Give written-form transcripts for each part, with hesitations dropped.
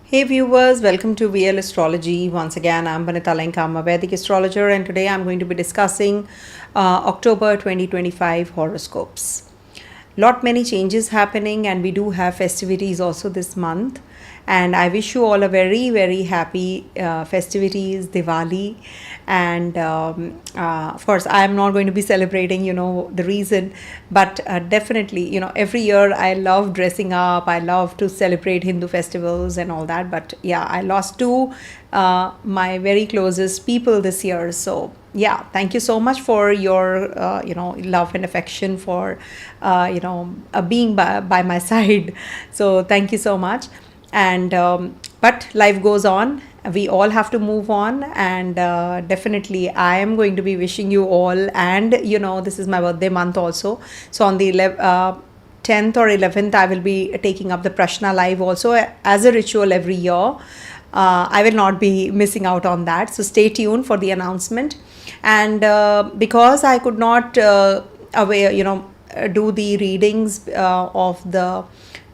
Hey viewers, welcome to VL Astrology. Once again, I'm Vanita Lenka, I'm a Vedic astrologer, and today I'm going to be discussing October 2025 horoscopes. Lot many changes happening, and we do have festivities also this month. And I wish you all a very happy festivities, Diwali. And of course, I am not going to be celebrating, the reason, but definitely, every year I love dressing up. I love to celebrate Hindu festivals and all that. But yeah, I lost two my very closest people this year. So yeah, thank you so much for your love and affection for being by my side. So thank you so much. And but life goes on, we all have to move on, and definitely I am going to be wishing you all, and this is my birthday month also, so on the 10th or 11th I will be taking up the Prashna live also as a ritual every year. I will not be missing out on that, so stay tuned for the announcement. And because I could not do the readings of the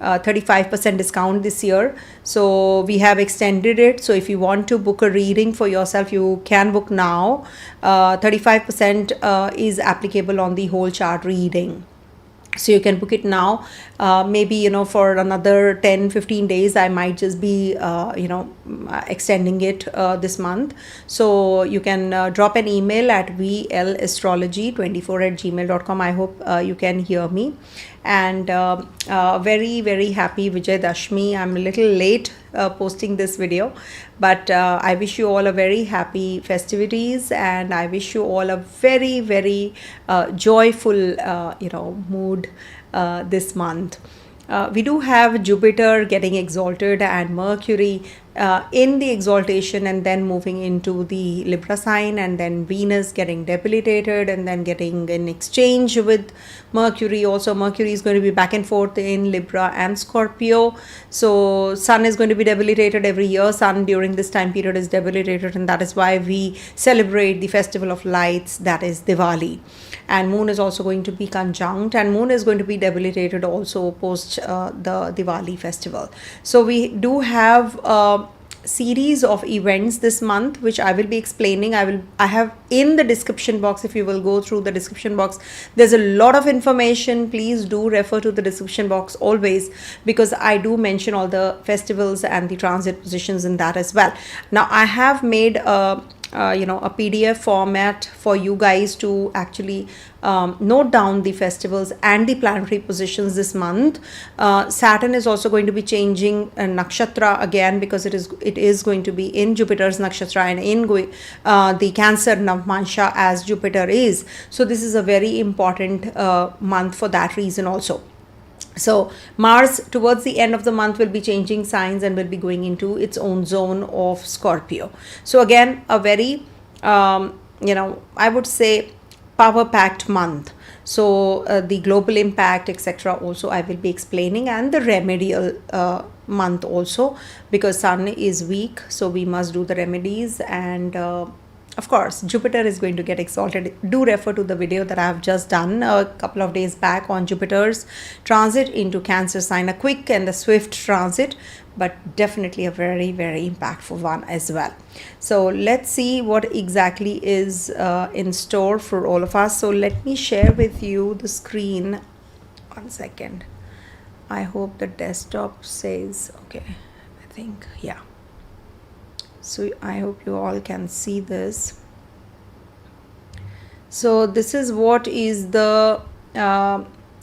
35% discount this year, so we have extended it. So if you want to book a reading for yourself, you can book now. 35% is applicable on the whole chart reading, so you can book it now. Maybe for another 10-15 days I might just be extending it this month. So you can drop an email at vlastrology24@gmail.com. I hope you can hear me. And very happy Vijay Dashmi. I'm a little late posting this video, but I wish you all a very happy festivities, and I wish you all a very joyful mood this month. We do have Jupiter getting exalted and Mercury in the exaltation, and then moving into the Libra sign, and then Venus getting debilitated and then getting in exchange with Mercury. Also, Mercury is going to be back and forth in Libra and Scorpio. So Sun is going to be debilitated every year. Sun during this time period is debilitated, and that is why we celebrate the festival of lights, that is Diwali. And Moon is also going to be conjunct, and Moon is going to be debilitated also post the Diwali festival. So we do have series of events this month, which I will be explaining. I have in the description box, if you will go through the description box, there's a lot of information. Please do refer to the description box always, because I do mention all the festivals and the transit positions in that as well. Now I have made a PDF format for you guys to actually note down the festivals and the planetary positions this month. Saturn is also going to be changing nakshatra again, because it is going to be in Jupiter's nakshatra and in the Cancer Navmansha as Jupiter is. So this is a very important month for that reason also. So Mars towards the end of the month will be changing signs and will be going into its own zone of Scorpio. So again, a very I would say power-packed month. So the global impact, etc., also I will be explaining, and the remedial month also, because Sun is weak, so we must do the remedies. And of course, Jupiter is going to get exalted. Do refer to the video that I have just done a couple of days back on Jupiter's transit into Cancer sign, a quick and a swift transit, but definitely a very impactful one as well. So let's see what exactly is in store for all of us. So let me share with you the screen. 1 second. I hope the desktop says okay. I think, yeah. So I hope you all can see this. So this is what is the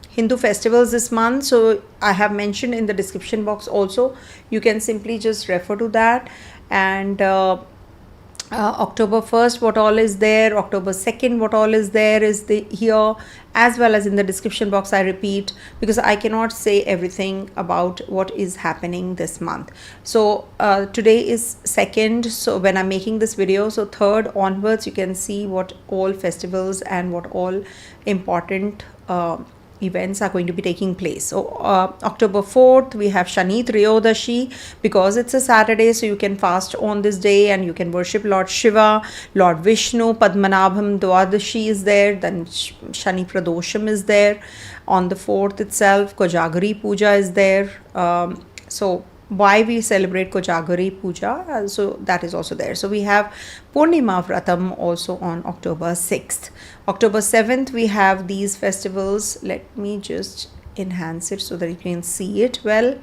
Hindu festivals this month. So I have mentioned in the description box also. You can simply just refer to that. And October 1st, what all is there, October 2nd, what all is there is here, as well as in the description box. I repeat, because I cannot say everything about what is happening this month. So today is 2nd, so when I'm making this video, so 3rd onwards you can see what all festivals and what all important events are going to be taking place. So October 4th we have Shani Triyodashi, because it's a Saturday, so you can fast on this day and you can worship Lord Shiva, Lord Vishnu. Padmanabham Dwadashi is there, then Shani Pradosham is there on the 4th itself. Kojagari Puja is there. So why we celebrate Kojagari Puja, so that is also there. So we have Purnima Vratam also on October 6th. October 7th, we have these festivals. Let me just enhance it so that you can see it well.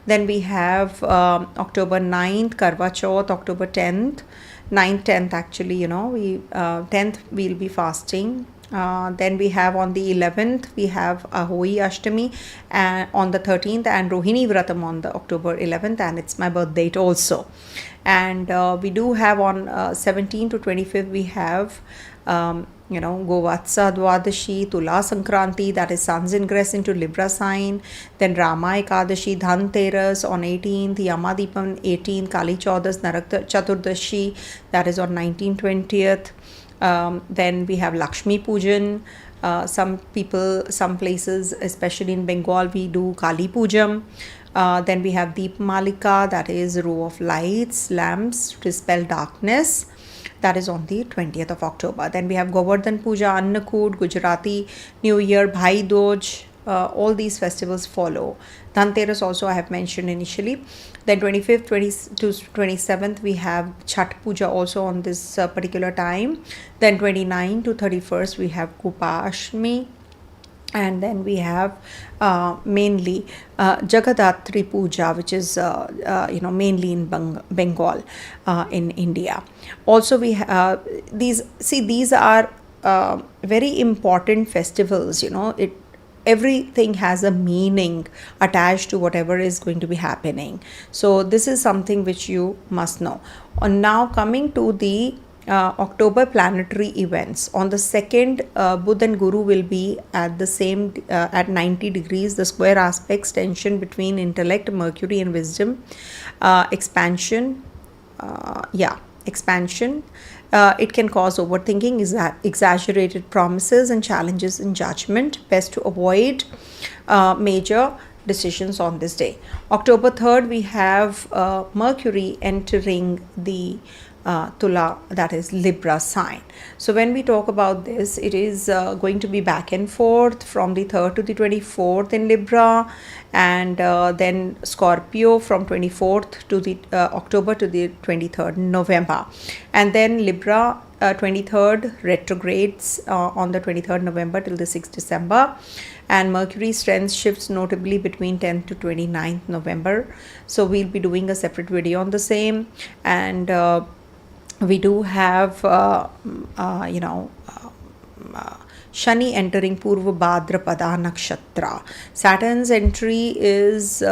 Then we have October 9th, Karwa Chauth, October 10th, 9th, 10th actually, you know, we 10th we'll be fasting. Then we have on the 11th, we have Ahoi Ashtami and on the 13th, and Rohini Vratam on the October 11th, and it's my birth date also. And we do have on 17th to 25th, we have you know, Govatsa Dwadashi, Tula Sankranti, that is Sun's ingress into Libra sign. Then Rama Ekadashi, Dhanteras on 18th, Yamadipam 18th, Kali Chaudas, Narak Chaturdashi, that is on 19th, 20th. Then we have Lakshmi Pujan. Some people, some places, especially in Bengal, we do Kali Pujam. Then we have Deep Malika, that is row of lights, lamps to dispel darkness. That is on the 20th of October. Then we have Govardhan Puja, Annakud, Gujarati New Year, Bhai Doj. All these festivals follow. Dhanteras also I have mentioned initially. Then 25th to 27th we have Chhat Puja also on this particular time. Then 29th to 31st we have Kupa Ashtami. And then we have mainly Jagadatri Puja, which is you know, mainly in Bengal in India. Also we have these are very important festivals. You know, everything has a meaning attached to whatever is going to be happening. So this is something which you must know. Now coming to the October planetary events. On the 2nd, Buddha and Guru will be at the same at 90 degrees. The square aspects, tension between intellect, Mercury and wisdom, expansion. Expansion. It can cause overthinking, exaggerated promises and challenges in judgment. Best to avoid major decisions on this day. October 3rd, we have Mercury entering the Tula, that is Libra sign. So when we talk about this, it is going to be back and forth from the 3rd to the 24th in Libra, and then Scorpio from 24th to the October to the 23rd November, and then Libra 23rd retrogrades on the 23rd November till the 6th December, and Mercury strength shifts notably between 10th to 29th November. So we'll be doing a separate video on the same. And we do have you know, Shani entering Purva Bhadrapada Nakshatra. Saturn's entry is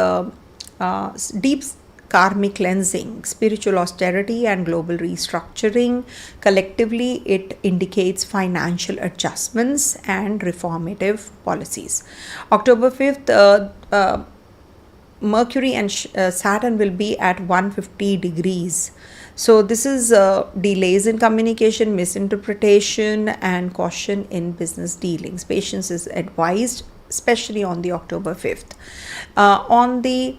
deep karmic cleansing, spiritual austerity and global restructuring. Collectively, it indicates financial adjustments and reformative policies. October 5th, Mercury and Saturn will be at 150 degrees. So this is delays in communication, misinterpretation and caution in business dealings. Patience is advised, especially on the October 5th. On the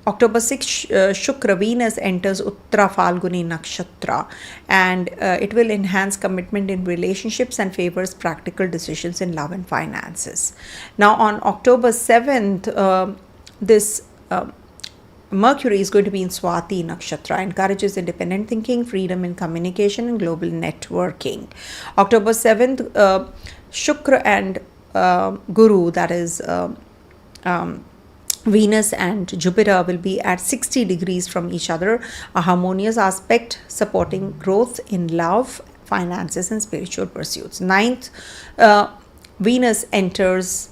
October 6th, Shukra Venus enters Uttara Falguni Nakshatra, and it will enhance commitment in relationships and favors practical decisions in love and finances. Now on October 7th, this Mercury is going to be in Swati Nakshatra, encourages independent thinking, freedom in communication and global networking. October 7th, Shukra and Guru, that is Venus and Jupiter, will be at 60 degrees from each other, a harmonious aspect supporting growth in love, finances and spiritual pursuits. 9th, Venus enters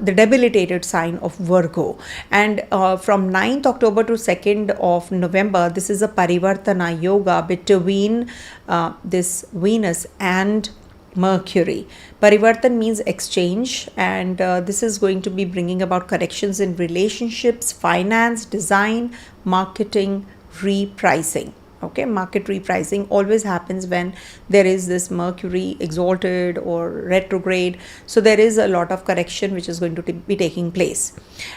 the debilitated sign of Virgo, and from 9th October to 2nd of November, this is a Parivartana Yoga between this Venus and Mercury. Parivartan means exchange, and this is going to be bringing about corrections in relationships, finance, design, marketing, repricing. Okay, market repricing always happens when there is this Mercury exalted or retrograde. So there is a lot of correction which is going to be taking place.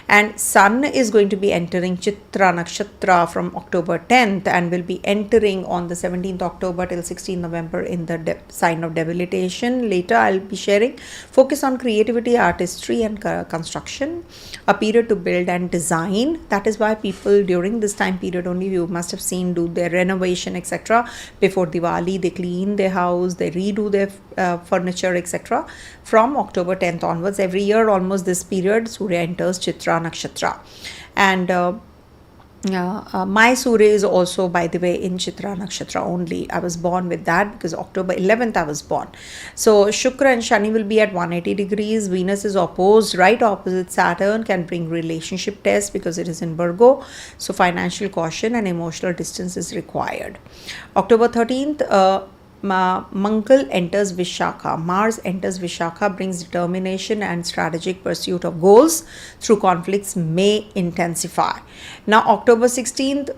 And Sun is going to be entering Chitra Nakshatra from October 10th and will be entering on the 17th October till 16th November in the sign of Debilitation. Later I'll be sharing. Focus on creativity, artistry and construction. A period to build and design. That is why people during this time period only, you must have seen, do their renovation etc. Before Diwali they clean their house, they redo their furniture etc. From October 10th onwards, every year almost this period Surya enters Chitra Nakshatra. And my Surya is also, by the way, in Chitra Nakshatra only. I was born with that because October 11th I was born. So Shukra and Shani will be at 180 degrees. Venus is opposed, right opposite Saturn, can bring relationship tests because it is in Virgo. So financial caution and emotional distance is required. October 13th, Mangal enters Vishakha. Mars enters Vishakha, brings determination and strategic pursuit of goals through conflicts may intensify. Now October 16th,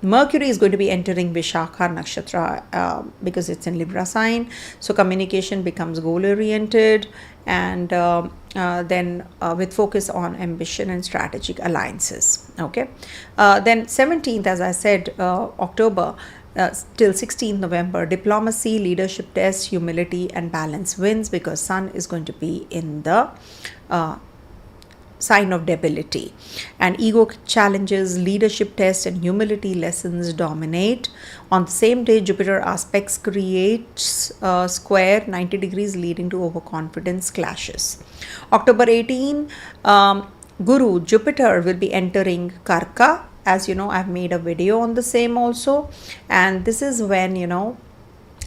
Mercury is going to be entering Vishakha Nakshatra because it's in Libra sign. So communication becomes goal oriented and then with focus on ambition and strategic alliances. Okay. Then 17th, as I said, October, till 16th November, diplomacy, leadership tests, humility and balance wins because Sun is going to be in the sign of debility. And ego challenges, leadership tests and humility lessons dominate. On the same day, Jupiter aspects creates a square 90 degrees leading to overconfidence clashes. October 18, Guru, Jupiter will be entering Karka. As you know, I've made a video on the same also, and this is when, you know,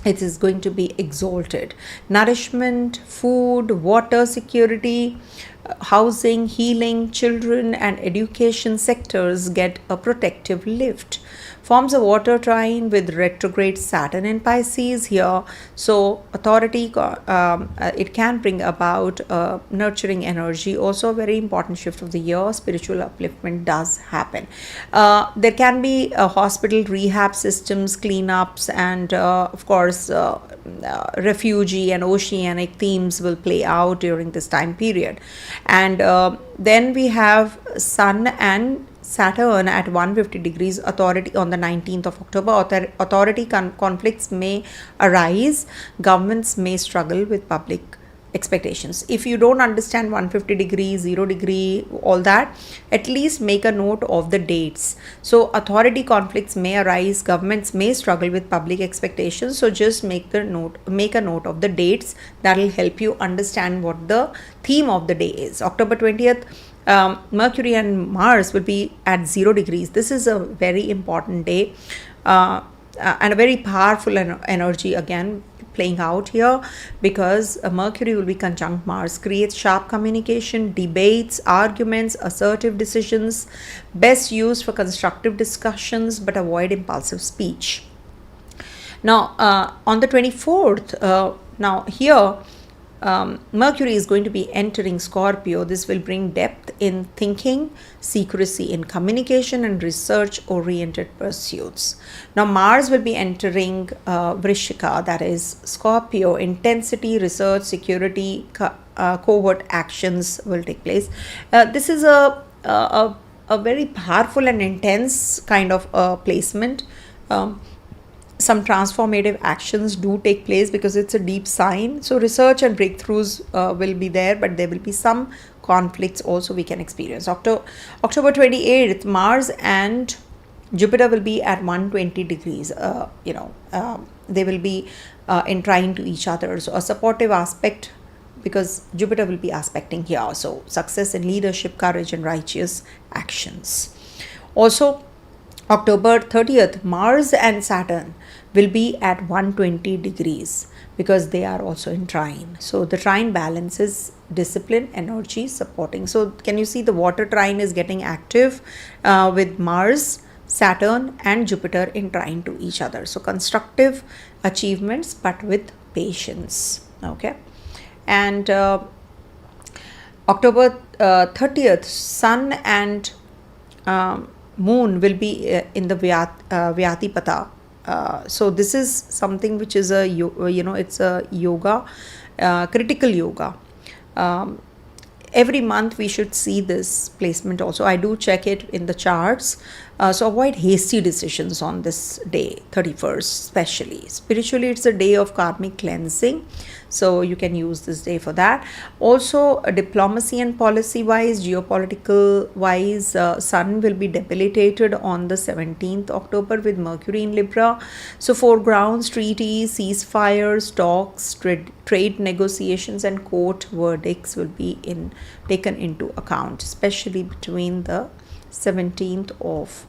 it is going to be exalted. Nourishment, food, water security, housing, healing, children and education sectors get a protective lift. Forms a water trine with retrograde Saturn in Pisces here. So authority, it can bring about nurturing energy. Also a very important shift of the year. Spiritual upliftment does happen. There can be hospital rehab systems, cleanups, and of course refugee and oceanic themes will play out during this time period. And then we have Sun and Saturn at 150 degrees authority on the 19th of October. Authority conflicts may arise. Governments may struggle with public expectations. If you don't understand 150 degrees, 0 degree, all that, at least make a note of the dates. So authority conflicts may arise. Governments may struggle with public expectations. So just make a note of the dates. That will help you understand what the theme of the day is. October 20th, Mercury and Mars will be at 0 degrees. This is a very important day and a very powerful energy again playing out here because Mercury will be conjunct Mars, creates sharp communication, debates, arguments, assertive decisions, best used for constructive discussions but avoid impulsive speech. Now on the 24th, now here Mercury is going to be entering Scorpio. This will bring depth in thinking, secrecy in communication and research-oriented pursuits. Now Mars will be entering Vrishika, that is Scorpio. Intensity, research, security, covert actions will take place. This is a very powerful and intense kind of placement. Some transformative actions do take place because it's a deep sign. So research and breakthroughs will be there, but there will be some conflicts also we can experience. October 28th, Mars and Jupiter will be at 120 degrees. They will be in trine to each other. So a supportive aspect because Jupiter will be aspecting here. So success in leadership, courage and righteous actions. Also, October 30th, Mars and Saturn will be at 120 degrees because they are also in trine. So the trine balances discipline, energy, supporting. So can you see the water trine is getting active with Mars, Saturn and Jupiter in trine to each other. So constructive achievements but with patience. Okay. And October 30th, Sun and Moon will be in the Vyatipata. So this is something which is it's a yoga, critical yoga. every month we should see this placement also. I do check it in the charts. So avoid hasty decisions on this day, 31st especially. Spiritually, it's a day of karmic cleansing, so you can use this day for that. Also, diplomacy and policy wise, geopolitical wise, Sun will be debilitated on the 17th October with Mercury in Libra. So foregrounds, treaties, ceasefires, talks, trade negotiations and court verdicts will be taken into account, especially between the 17th of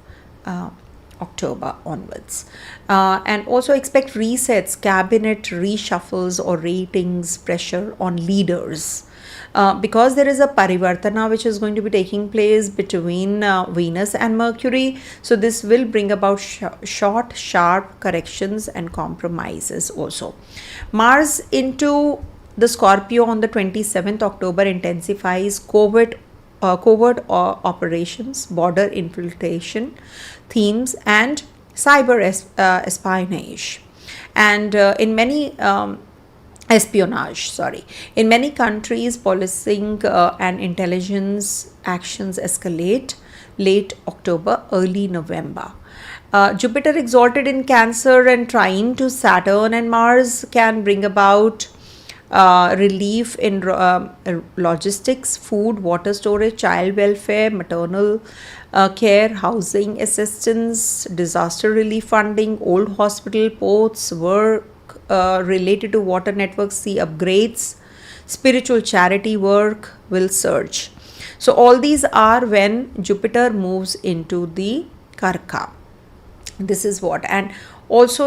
October onwards. And also expect resets, cabinet reshuffles or ratings pressure on leaders. Because there is a parivartana which is going to be taking place between Venus and Mercury, so this will bring about short, sharp corrections and compromises also. Mars into the Scorpio on the 27th October intensifies covert operations, border infiltration themes, and cyber espionage. And in many espionage, sorry. In many countries, policing and intelligence actions escalate late October, early November. Jupiter exalted in Cancer and trine to Saturn and Mars can bring about relief in logistics, food, water storage, child welfare, maternal care, housing assistance, disaster relief funding, old hospital, ports, work related to water networks, sea upgrades, spiritual charity work will surge. So all these are when Jupiter moves into the Karka. This is what. And also,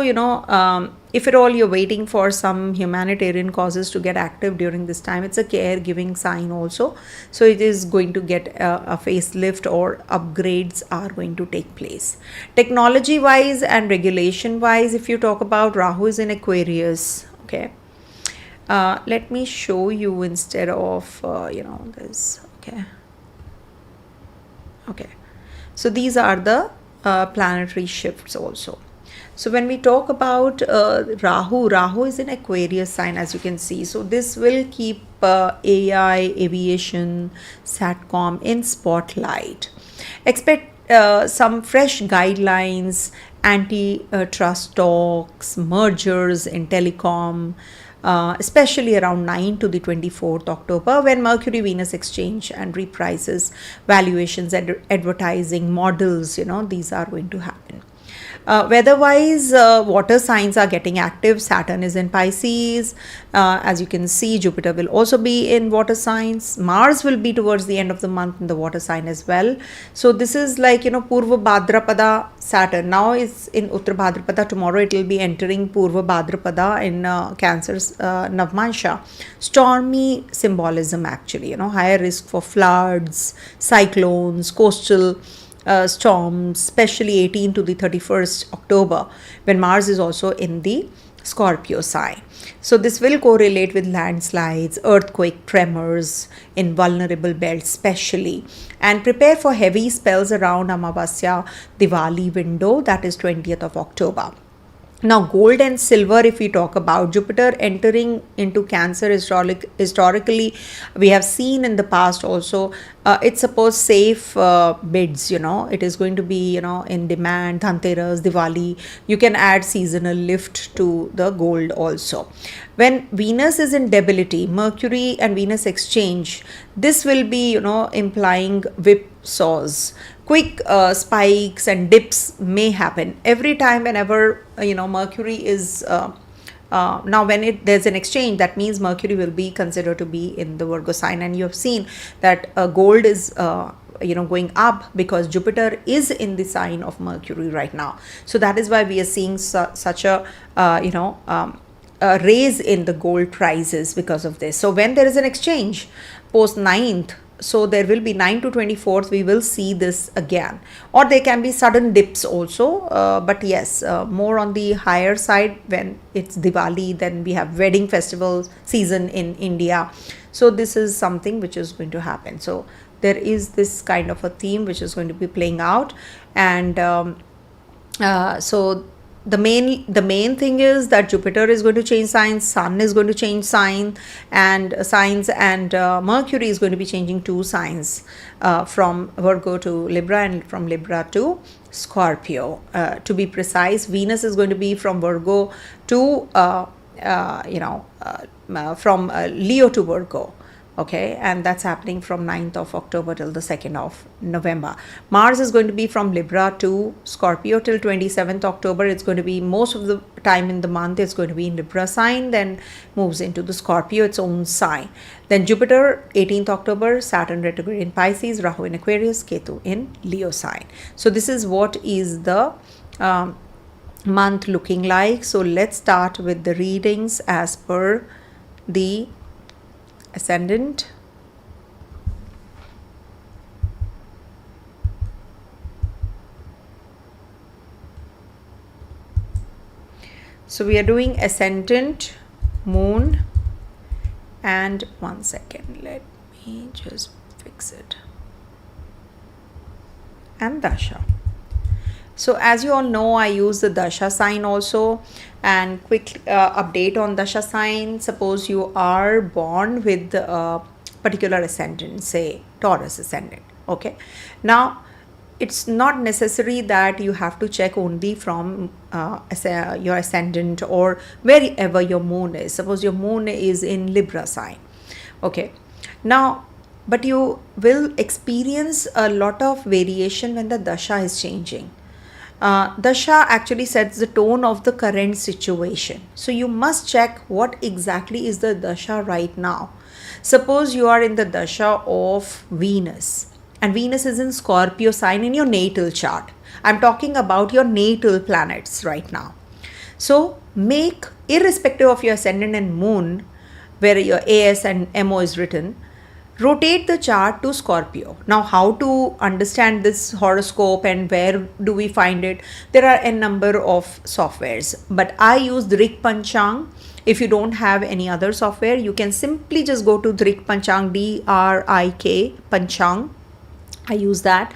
if at all you're waiting for some humanitarian causes to get active during this time, it's a caregiving sign also. So it is going to get a facelift, or upgrades are going to take place. Technology wise and regulation wise, if you talk about, Rahu is in Aquarius. Okay. Let me show you instead of, this. Okay. So these are the planetary shifts also. So when we talk about Rahu is in Aquarius sign, as you can see. So this will keep AI, aviation, SATCOM in spotlight. Expect some fresh guidelines, anti-trust talks, mergers in telecom, especially around 9 to the 24th October, when Mercury-Venus exchange and reprices, valuations, advertising, models, these are going to happen. Weather-wise, water signs are getting active. Saturn is in Pisces. As you can see, Jupiter will also be in water signs. Mars will be towards the end of the month in the water sign as well. So this is like, Purva Bhadrapada Saturn. Now it's in Uttar Bhadrapada. Tomorrow it will be entering Purva Bhadrapada in Cancer's Navmansha. Stormy symbolism actually, higher risk for floods, cyclones, coastal storms, especially 18 to the 31st October, when Mars is also in the Scorpio sign. So this will correlate with landslides, earthquake, tremors in vulnerable belts especially. And prepare for heavy spells around Amavasya Diwali window, that is 20th of October. Now, gold and silver, if we talk about, Jupiter entering into Cancer historically, we have seen in the past also, it's supposed safe bids, it is going to be, in demand, Dhanteras, Diwali, you can add seasonal lift to the gold also. When Venus is in debility, Mercury and Venus exchange, this will be, implying whipsaws. Quick spikes and dips may happen every time whenever Mercury is now when there's an exchange, that means Mercury will be considered to be in the Virgo sign, and you have seen that gold is going up because Jupiter is in the sign of Mercury right now. So that is why we are seeing such a raise in the gold prices because of this. So when there is an exchange post 9th, so there will be 9 to 24th, we will see this again, or there can be sudden dips also, but yes, more on the higher side when it's Diwali. Then we have wedding festival season in India, so this is something which is going to happen. So there is this kind of a theme which is going to be playing out, and so the main thing is that Jupiter is going to change signs, Sun is going to change signs, and Mercury is going to be changing 2 signs, from Virgo to Libra and from Libra to Scorpio. To be precise, Venus is going to be from Virgo to from Leo to Virgo. Okay, and that's happening from 9th of October till the 2nd of November. Mars is going to be from Libra to Scorpio till 27th October. It's going to be most of the time in the month, it's going to be in Libra sign, then moves into the Scorpio, its own sign. Then Jupiter, 18th October, Saturn retrograde in Pisces, Rahu in Aquarius, Ketu in Leo sign. So this is what is the month looking like. So let's start with the readings as per the Ascendant. So we are doing Ascendant, Moon, and 1 second, let me just fix it, and Dasha. So as you all know, I use the Dasha sign also. And quick update on Dasha sign. Suppose you are born with a particular ascendant, say Taurus ascendant. Okay. Now, it's not necessary that you have to check only from your ascendant or wherever your moon is. Suppose your moon is in Libra sign. Okay. Now, but you will experience a lot of variation when the Dasha is changing. Dasha actually sets the tone of the current situation. So you must check what exactly is the Dasha right now. Suppose you are in the Dasha of Venus, and Venus is in Scorpio sign in your natal chart. I'm talking about your natal planets right now. So make, irrespective of your ascendant and moon, where your AS and MO is written, rotate the chart to Scorpio. Now, how to understand this horoscope and where do we find it? There are a number of softwares, but I use Drik Panchang. If you don't have any other software, you can simply just go to Drik Panchang, DRIK Panchang. I use that.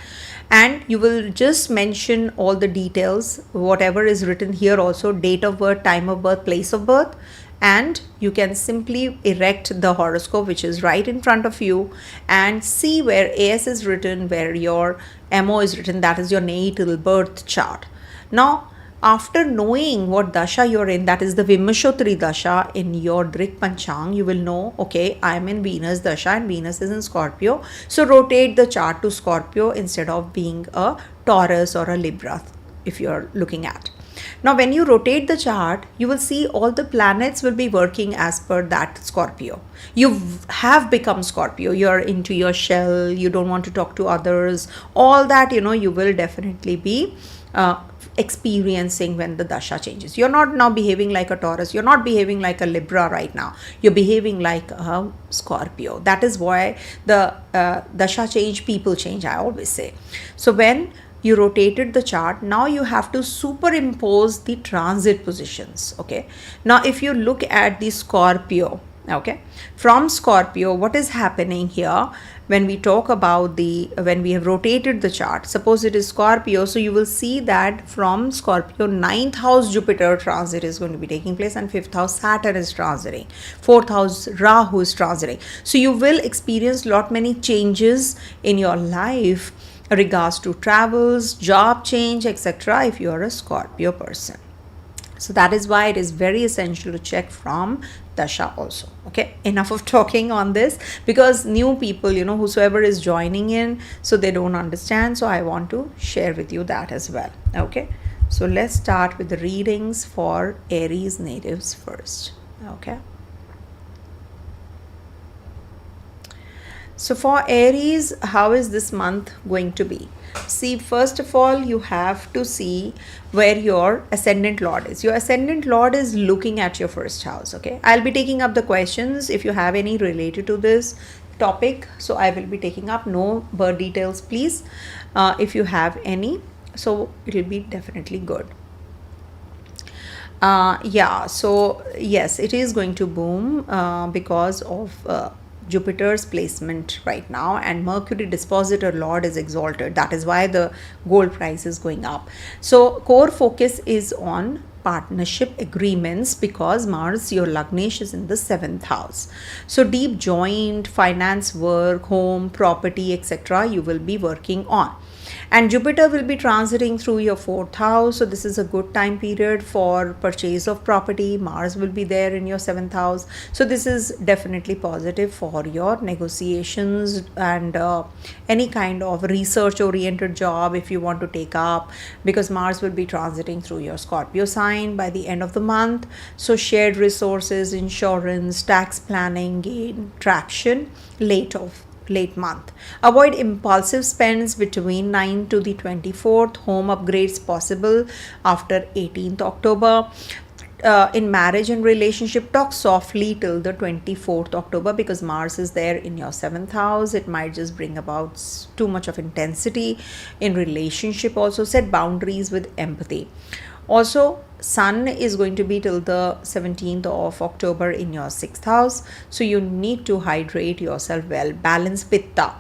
And you will just mention all the details, whatever is written here also, date of birth, time of birth, place of birth. And you can simply erect the horoscope, which is right in front of you, and see where AS is written, where your MO is written, that is your natal birth chart. Now, after knowing what Dasha you're in, that is the Vimashotri Dasha in your Drik Panchang, you will know, okay, I am in Venus Dasha and Venus is in Scorpio. So rotate the chart to Scorpio instead of being a Taurus or a Libra, if you're looking at. Now, when you rotate the chart, you will see all the planets will be working as per that Scorpio. You have become Scorpio. You're into your shell. You don't want to talk to others. All that, you will definitely be experiencing when the Dasha changes. You're not now behaving like a Taurus. You're not behaving like a Libra right now. You're behaving like a Scorpio. That is why the Dasha change, people change, I always say. So when you rotated the chart, now you have to superimpose the transit positions. Okay, now if you look at the Scorpio, okay, from Scorpio, what is happening here when we talk about when we have rotated the chart? Suppose it is Scorpio, so you will see that from Scorpio, 9th house Jupiter transit is going to be taking place, and 5th house Saturn is transiting, 4th house Rahu is transiting. So you will experience many changes in your life regards to travels, job change, etc. if you are a Scorpio person. So that is why it is very essential to check from Dasha also. Okay, enough of talking on this, because new people, whosoever is joining in, so they don't understand. So I want to share with you that as well. Okay, so let's start with the readings for Aries natives first. Okay. So for Aries, how is this month going to be? See, first of all, you have to see where your ascendant lord is. Your ascendant lord is looking at your first house. Okay, I'll be taking up the questions if you have any related to this topic. So I will be taking up, no birth details, please, if you have any. So it will be definitely good. Yeah, so yes, it is going to boom because of Jupiter's placement right now, and Mercury dispositor lord is exalted. That is why the gold price is going up. So core focus is on partnership agreements, because Mars, your Lagnesh, is in the 7th house. So deep joint finance work, home, property, etc. you will be working on. And Jupiter will be transiting through your 4th house. So this is a good time period for purchase of property. Mars will be there in your 7th house. So this is definitely positive for your negotiations and any kind of research oriented job if you want to take up, because Mars will be transiting through your Scorpio sign by the end of the month. So shared resources, insurance, tax planning gain traction late month. Avoid impulsive spends between 9 to the 24th. Home upgrades possible after 18th October. In marriage and relationship, talk softly till the 24th October, because Mars is there in your 7th house. It might just bring about too much of intensity in relationship. Also set boundaries with empathy. Also, Sun is going to be till the 17th of October in your 6th house. So you need to hydrate yourself well. Balance Pitta.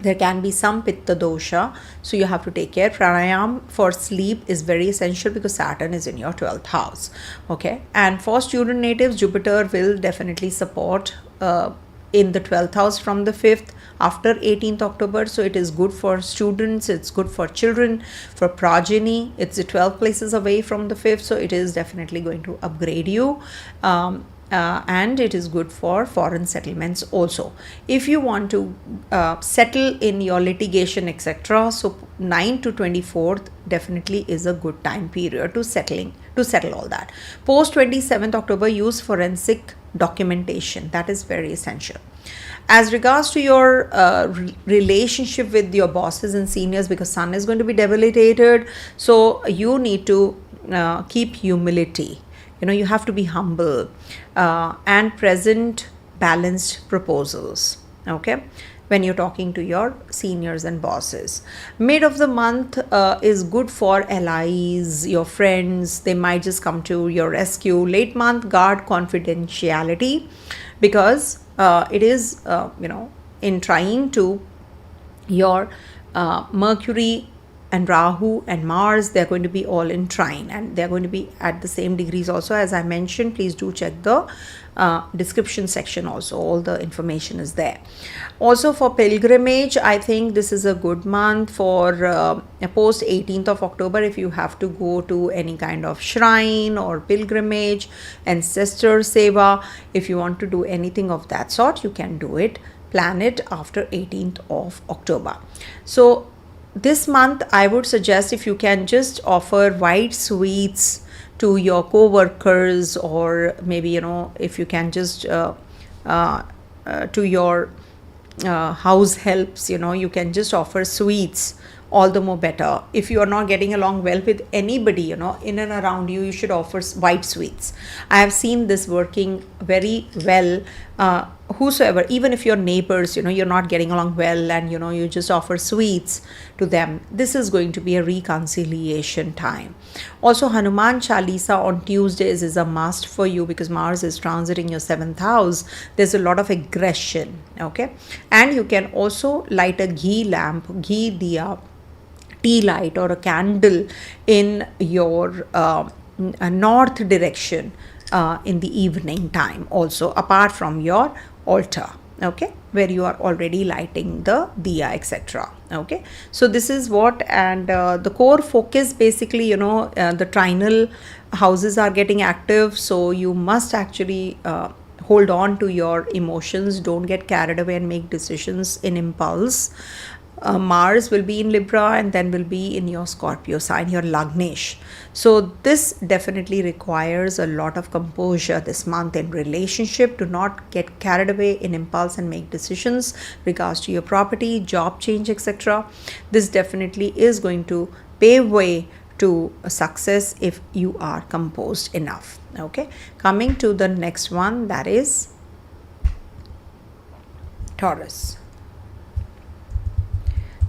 There can be some Pitta dosha, so you have to take care. Pranayam for sleep is very essential because Saturn is in your 12th house. Okay. And for student natives, Jupiter will definitely support in the 12th house from the 5th after 18th October. So it is good for students, it's good for children, for progeny. It's the 12 places away from the 5th, so it is definitely going to upgrade you. And it is good for foreign settlements also. If you want to settle in your litigation, etc., so 9 to 24th definitely is a good time period to settle all that. Post 27th October, use forensic documentation. That is very essential. As regards to your relationship with your bosses and seniors, because Sun is going to be debilitated, so you need to keep humility. You have to be humble and present balanced proposals, okay, when you're talking to your seniors and bosses. Mid of the month is good for allies, your friends. They might just come to your rescue. Late month, guard confidentiality, because it is, in trying to your Mercury and Rahu and Mars, they're going to be all in trine, and they're going to be at the same degrees also. As I mentioned, please do check the description section also. All the information is there. Also for pilgrimage, I think this is a good month for post 18th of October. If you have to go to any kind of shrine or pilgrimage, ancestor seva, if you want to do anything of that sort, you can do it. Plan it after 18th of October. So this month, I would suggest if you can just offer white sweets to your co-workers, or maybe, if you can just to your house helps, you can just offer sweets, all the more better. If you are not getting along well with anybody, in and around you, you should offer white sweets. I have seen this working very well. Whosoever, even if your neighbors, you're not getting along well, and you just offer sweets to them, this is going to be a reconciliation time. Also, Hanuman Chalisa on Tuesdays is a must for you, because Mars is transiting your 7th house. There's a lot of aggression, okay. And you can also light a ghee lamp, ghee diya, tea light, or a candle in your north direction in the evening time also, apart from your altar, okay, where you are already lighting the diya, etc. Okay, so this is what, and the core focus basically, the trinal houses are getting active, so you must actually hold on to your emotions. Don't get carried away and make decisions in impulse. Mars will be in Libra, and then will be in your Scorpio sign, your Lagnesh. So this definitely requires a lot of composure this month in relationship. Do not get carried away in impulse and make decisions regards to your property, job change, etc. This definitely is going to pave way to success if you are composed enough. Okay, coming to the next one, that is Taurus.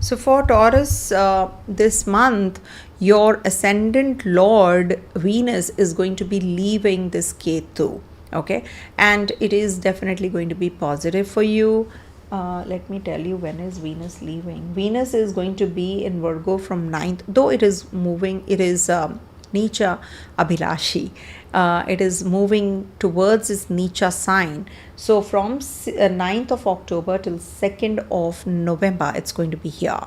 So for Taurus, this month, your ascendant lord Venus is going to be leaving this Ketu. Okay, and it is definitely going to be positive for you. Let me tell you, when is Venus leaving? Venus is going to be in Virgo from 9th, though it is moving, it is Nicha Abhilashi. It is moving towards its Nicha sign. So from 9th of October till 2nd of November, it's going to be here.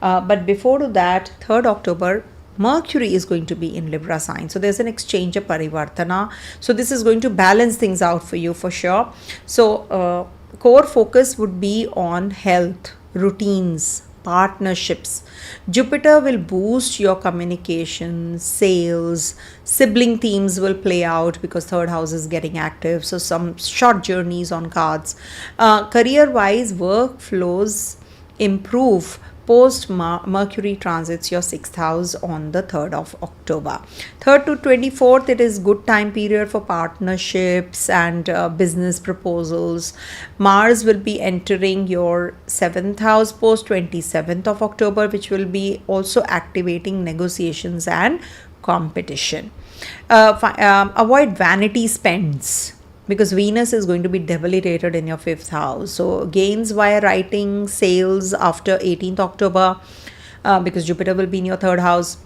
But before that, 3rd October, Mercury is going to be in Libra sign. So there's an exchange of parivartana. So this is going to balance things out for you for sure. So core focus would be on health, routines, partnerships. Jupiter will boost your communication, sales, sibling themes will play out because third house is getting active. So some short journeys on cards. Career wise, workflows improve post Mercury transits your 6th house on the 3rd of October. 3rd to 24th, it is good time period for partnerships and business proposals. Mars will be entering your 7th house post 27th of October, which will be also activating negotiations and competition. Avoid vanity spends, because Venus is going to be debilitated in your 5th house. So gains via writing, sales after 18th October, because Jupiter will be in your 3rd house.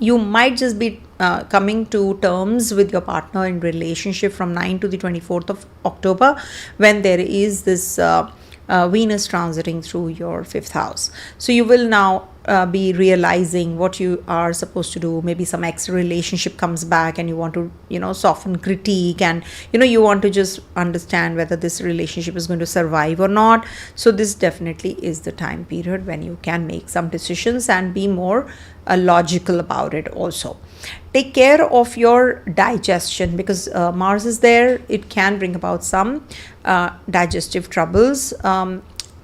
You might just be coming to terms with your partner in relationship from 9 to the 24th of October, when there is this Venus transiting through your 5th house. So you will now be realizing what you are supposed to do. Maybe some ex relationship comes back and you want to, soften critique, and you want to just understand whether this relationship is going to survive or not. So this definitely is the time period when you can make some decisions and be more logical about it. Also take care of your digestion, because Mars is there. It can bring about some digestive troubles,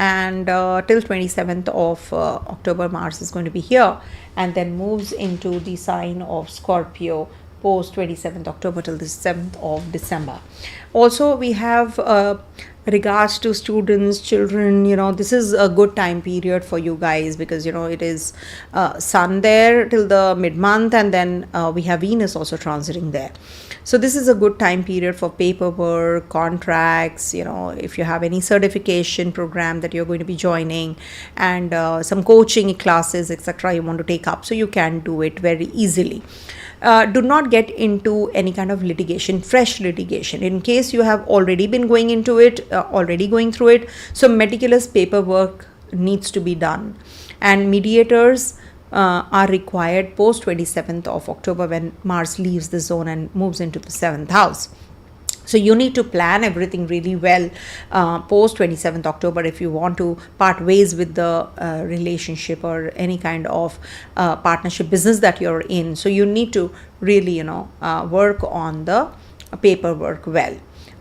and till 27th of October, Mars is going to be here and then moves into the sign of Scorpio post 27th October till the 7th of December. Also, we have regards to students, children, this is a good time period for you guys, because it is Sun there till the mid-month, and then we have Venus also transiting there. So this is a good time period for paperwork, contracts, if you have any certification program that you're going to be joining, and some coaching classes, etc. you want to take up, so you can do it very easily. Do not get into any kind of litigation, fresh litigation, in case you have already been going into it, already going through it. So meticulous paperwork needs to be done, and mediators are required post 27th of October, when Mars leaves the zone and moves into the 7th house. So you need to plan everything really well post 27th October if you want to part ways with the relationship or any kind of partnership business that you're in. So you need to really, work on the paperwork well.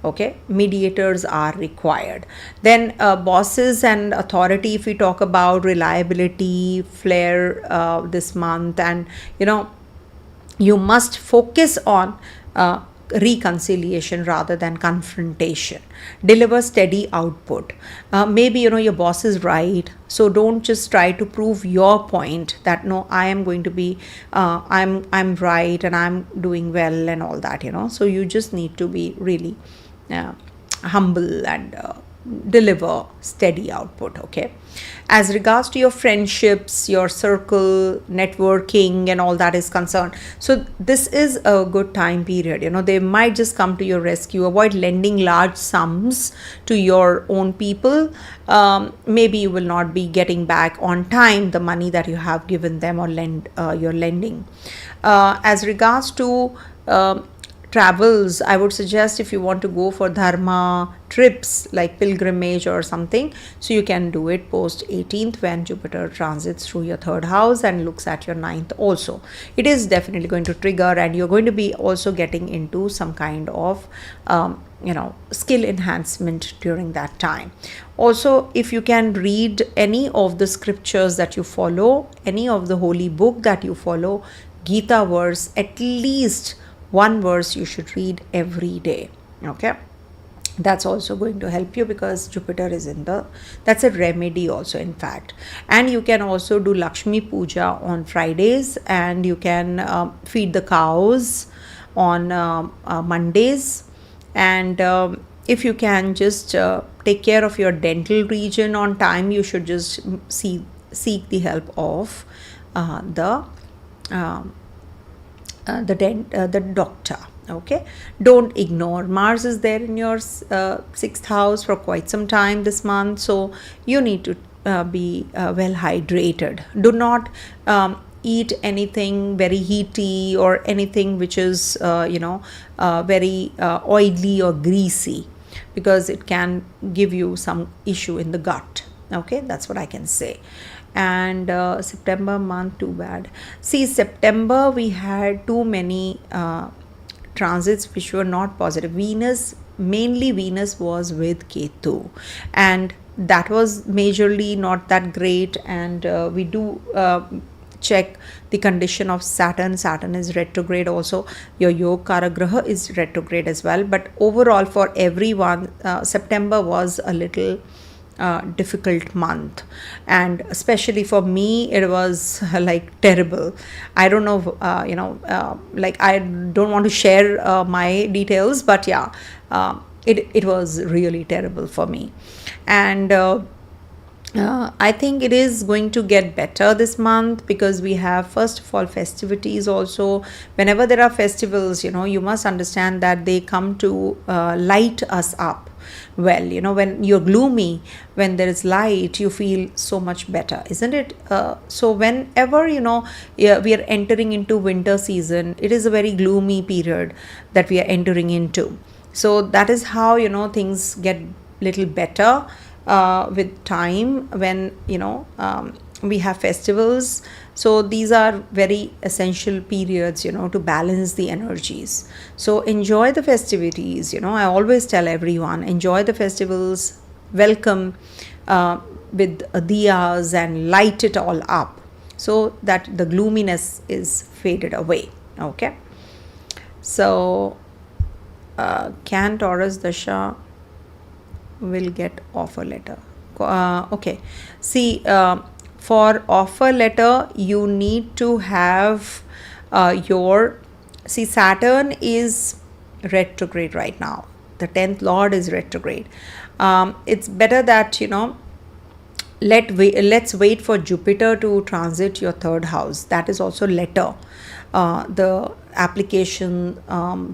Okay, mediators are required. Then bosses and authority, if we talk about reliability, flair this month, and you must focus on reconciliation rather than confrontation. Deliver steady output. Maybe your boss is right, so don't just try to prove your point that no, I am going to be I'm right and I'm doing well and all that. So you just need to be really humble and deliver steady output. Okay, as regards to your friendships, your circle, networking and all that is concerned, so this is a good time period. They might just come to your rescue. Avoid lending large sums to your own people. Maybe you will not be getting back on time the money that you have given them or you're lending. As regards to travels, I would suggest if you want to go for dharma trips like pilgrimage or something, so you can do it post 18th when Jupiter transits through your 3rd house and looks at your 9th also. It is definitely going to trigger, and you're going to be also getting into some kind of skill enhancement during that time. Also, if you can read any of the scriptures that you follow, any of the holy book that you follow, Gita verse, at least one verse you should read every day. Okay, that's also going to help you, because Jupiter is that's a remedy also, in fact. And you can also do Lakshmi Puja on Fridays, and you can feed the cows on Mondays, And if you can just take care of your dental region on time, you should just seek the help of the doctor. Okay, don't ignore. Mars is there in your 6th house for quite some time this month, so you need to be well hydrated. Do not eat anything very heaty or anything which is very oily or greasy, because it can give you some issue in the gut. Okay, that's what I can say. And September month, too bad. See, September we had too many transits which were not positive. Mainly Venus was with Ketu, and that was majorly not that great. And we do check the condition of Saturn. Saturn is retrograde also. Your Yoga Karagraha is retrograde as well. But overall, for everyone, September was a little difficult month, and especially for me it was like terrible. I don't know, like I don't want to share my details, but yeah, it was really terrible for me. And I think it is going to get better this month, because we have, first of all, festivities also. Whenever there are festivals, you must understand that they come to light us up. Well, when you're gloomy, when there is light, you feel so much better, isn't it? So whenever, we are entering into winter season, it is a very gloomy period that we are entering into. So that is how, things get little better with time when, we have festivals. So these are very essential periods, to balance the energies. So enjoy the festivities. I always tell everyone, enjoy the festivals, welcome with diyas and light it all up, so that the gloominess is faded away. Okay. So can Taurus Dasha will get offer letter? Okay. See, for offer letter, you need to have Saturn is retrograde right now. The 10th Lord is retrograde. It's better that, let's wait for Jupiter to transit your 3rd house. That is also letter. The application,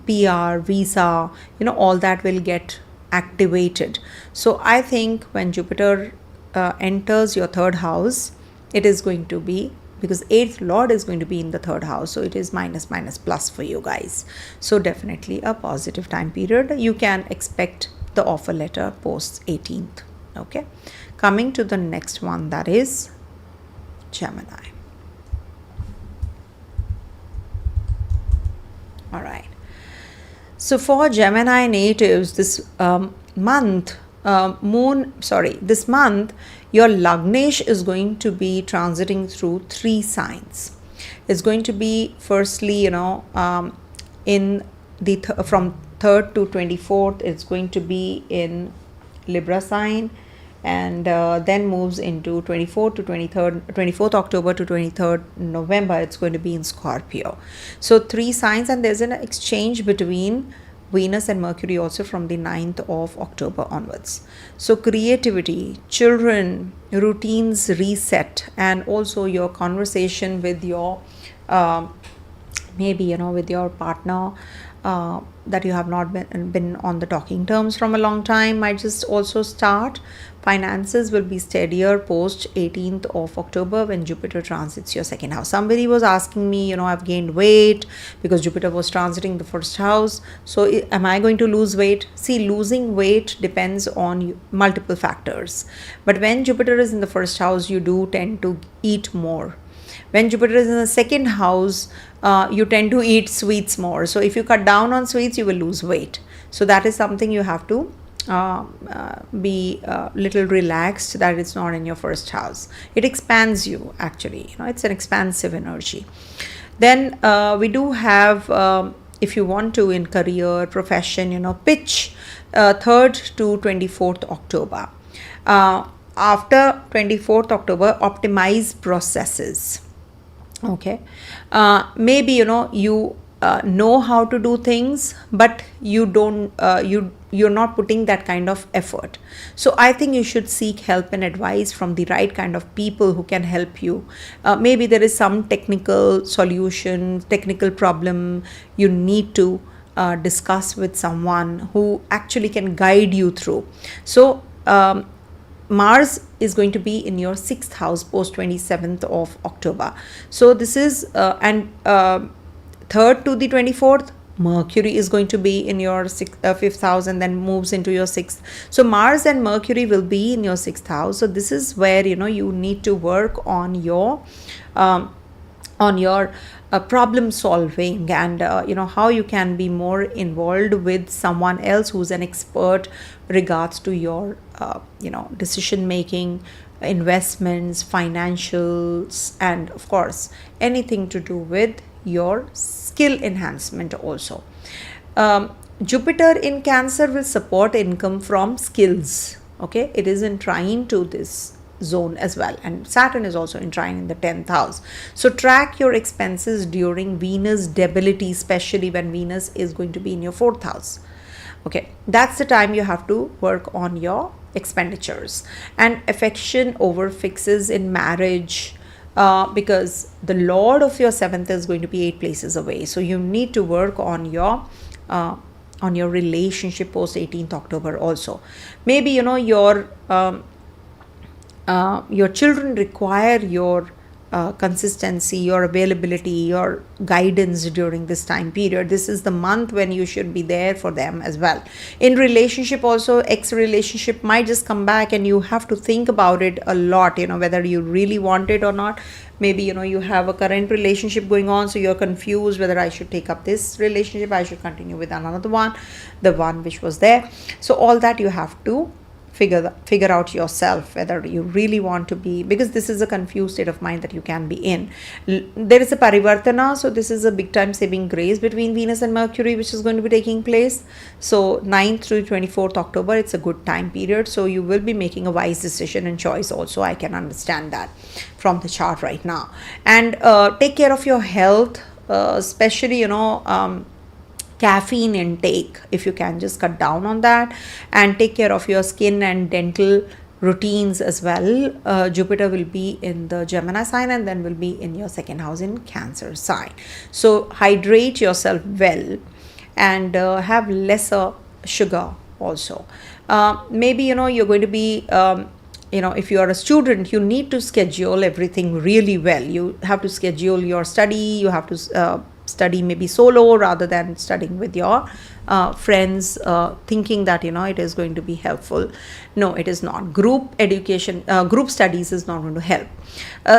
PR, visa, all that will get activated. So I think when Jupiter enters your 3rd house, it is going to be, because 8th Lord is going to be in the 3rd house, so it is minus plus for you guys. So definitely a positive time period. You can expect the offer letter post 18th. Okay, coming to the next one, that is Gemini. All right. So for Gemini natives, this month, this month, your Lagnesh is going to be transiting through 3 signs. It's going to be firstly, in the from 3rd to 24th, it's going to be in Libra sign, and then moves into 24th to 23rd, 24th October to 23rd November, it's going to be in Scorpio. So 3 signs, and there's an exchange between Venus and Mercury also from the 9th of October onwards. So creativity, children, routines reset, and also your conversation with your maybe with your partner that you have not been on the talking terms from a long time might just also start. Finances will be steadier post 18th of October when Jupiter transits your 2nd house. Somebody was asking me, I've gained weight because Jupiter was transiting the 1st house. So am I going to lose weight? See, losing weight depends on multiple factors. But when Jupiter is in the 1st house, you do tend to eat more. When Jupiter is in the 2nd house, you tend to eat sweets more. So if you cut down on sweets, you will lose weight. So that is something you have to be little relaxed, that it's not in your 1st house. It expands you, actually. It's an expansive energy. Then we do have, if you want to, in career, profession, pitch 3rd to 24th October. After 24th October, optimize processes. Okay, maybe you know how to do things, but you don't you're not putting that kind of effort. So I think you should seek help and advice from the right kind of people who can help you. Maybe there is some technical solution, technical problem you need to discuss with someone who actually can guide you through. So Mars is going to be in your 6th house post 27th of October. So this is and 3rd to the 24th, Mercury is going to be in your 5th house and then moves into your 6th. So Mars and Mercury will be in your 6th house. So this is where you need to work on your problem solving, and how you can be more involved with someone else who's an expert regards to your decision making, investments, financials, and of course anything to do with your skill enhancement also. Jupiter in Cancer will support income from skills. Okay, it is in trine to this zone as well, and Saturn is also in trine in the 10th house. So track your expenses during Venus debility, especially when Venus is going to be in your 4th house. Okay, that's the time you have to work on your expenditures. And affection over fixes in marriage, because the Lord of your 7th is going to be 8 places away. So you need to work on your relationship post 18th October also. Maybe your children require your consistency, your availability, your guidance during this time period. This is the month when you should be there for them as well. In relationship also, ex relationship might just come back and you have to think about it a lot, whether you really want it or not. Maybe you have a current relationship going on, so you're confused whether I should take up this relationship, I should continue with another one, the one which was there. So all that you have to figure out yourself, whether you really want to be, because this is a confused state of mind that you can be in. There is a parivartana, so this is a big time saving grace between Venus and Mercury which is going to be taking place. So 9th through 24th October, it's a good time period, so you will be making a wise decision and choice also. I can understand that from the chart right now. And take care of your health, especially caffeine intake. If you can just cut down on that, and take care of your skin and dental routines as well. Jupiter will be in the Gemini sign and then will be in your 2nd house in Cancer sign. So hydrate yourself well and have lesser sugar also. Maybe you're going to be if you are a student, you need to schedule everything really well. You have to schedule your study. You have to study maybe solo rather than studying with your friends, thinking that it is going to be helpful. No, it is not. Group education, group studies is not going to help.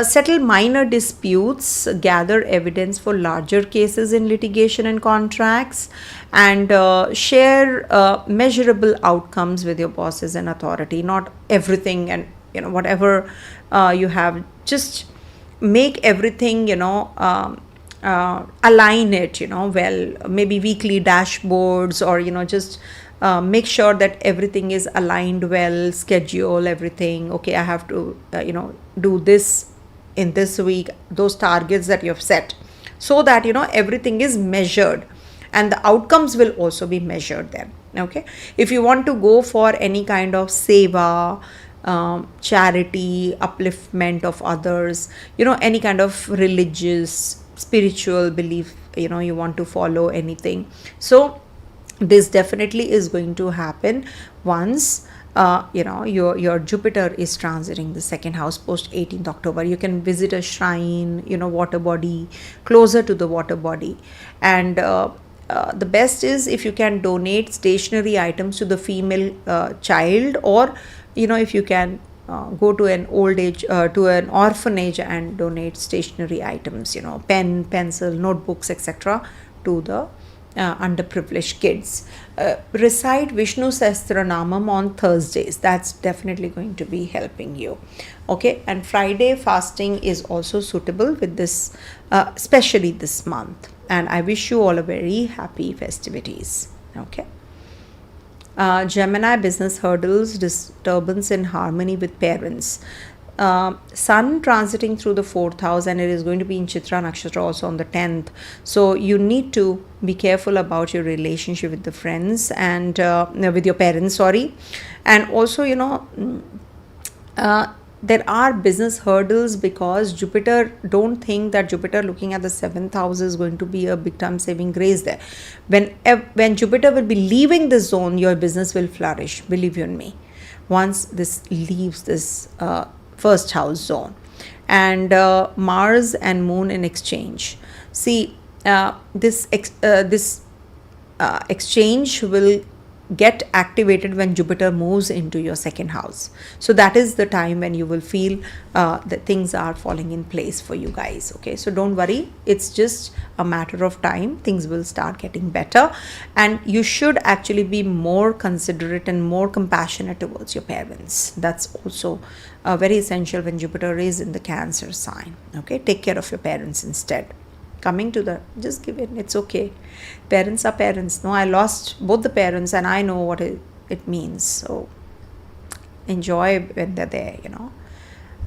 Settle minor disputes, gather evidence for larger cases in litigation and contracts, and share measurable outcomes with your bosses and authority. Not everything, and whatever you have, just make everything align it well. Maybe weekly dashboards, or just make sure that everything is aligned well. Schedule everything. Okay, I have to do this in this week, those targets that you have set, so that everything is measured and the outcomes will also be measured then. Okay, if you want to go for any kind of seva, charity, upliftment of others, any kind of religious, spiritual belief, you want to follow anything, so this definitely is going to happen once your Jupiter is transiting the 2nd house post 18th October. You can visit a shrine, water body, closer to the water body. And the best is if you can donate stationery items to the female child, or if you can go to an old age, to an orphanage and donate stationery items, pen, pencil, notebooks, etc. to the underprivileged kids. Recite Vishnu Sahasranamam on Thursdays. That's definitely going to be helping you. Okay, and Friday fasting is also suitable with this, especially this month. And I wish you all a very happy festivities. Okay. Gemini, business hurdles, disturbance in harmony with parents. Sun transiting through the 4th house, and it is going to be in Chitra Nakshatra also on the 10th. So you need to be careful about your relationship with the friends and with your parents, sorry. And also, there are business hurdles because Jupiter, don't think that Jupiter looking at the 7th house is going to be a big time saving grace there. When Jupiter will be leaving the zone, your business will flourish, believe you me, once this leaves this first house zone. And Mars and Moon in exchange. See, this exchange will get activated when Jupiter moves into your 2nd house. So that is the time when you will feel that things are falling in place for you guys. Okay, so don't worry, it's just a matter of time. Things will start getting better, and you should actually be more considerate and more compassionate towards your parents. That's also very essential when Jupiter is in the Cancer sign. Okay, take care of your parents instead. Coming to the, just give it, it's okay. Parents are parents. No, I lost both the parents and I know what it means. So enjoy when they're there,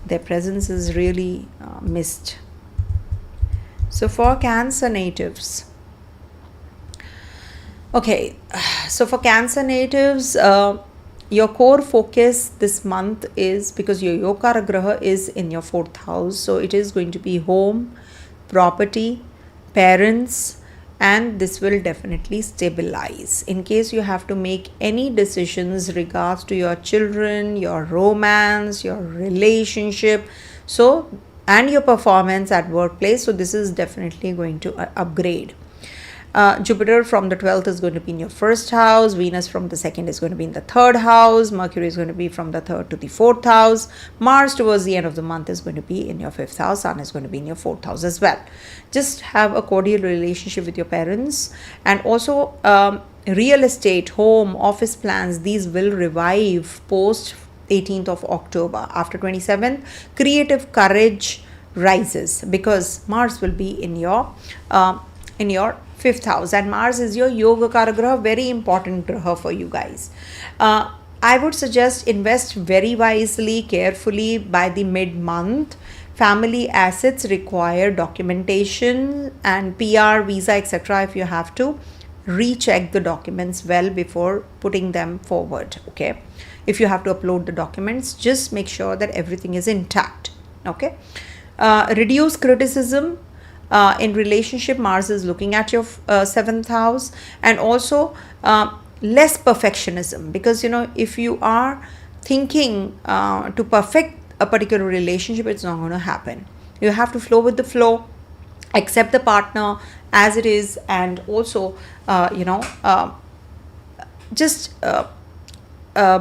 Their presence is really missed. So for Cancer natives. Okay, so for Cancer natives, your core focus this month is, because your Yokara Graha is in your 4th house, so it is going to be home, property, parents, and this will definitely stabilize. In case you have to make any decisions regards to your children, your romance, your relationship, so, and your performance at workplace, so this is definitely going to upgrade. Jupiter from the 12th is going to be in your 1st house. Venus from the 2nd is going to be in the 3rd house. Mercury is going to be from the 3rd to the 4th house. Mars towards the end of the month is going to be in your 5th house. Sun is going to be in your 4th house as well. Just have a cordial relationship with your parents. And also real estate, home, office plans, these will revive post 18th of October. After 27th, creative courage rises because Mars will be in your 5th house, and Mars is your Yogakara Graha, very important Graha for you guys. I would suggest invest very wisely, carefully by the mid-month. Family assets require documentation and PR, visa, etc. If you have to, recheck the documents well before putting them forward. Okay, if you have to upload the documents, just make sure that everything is intact. Okay, reduce criticism. In relationship, Mars is looking at your 7th house, and also less perfectionism, because if you are thinking to perfect a particular relationship, it's not going to happen. You have to flow with the flow, accept the partner as it is, and also just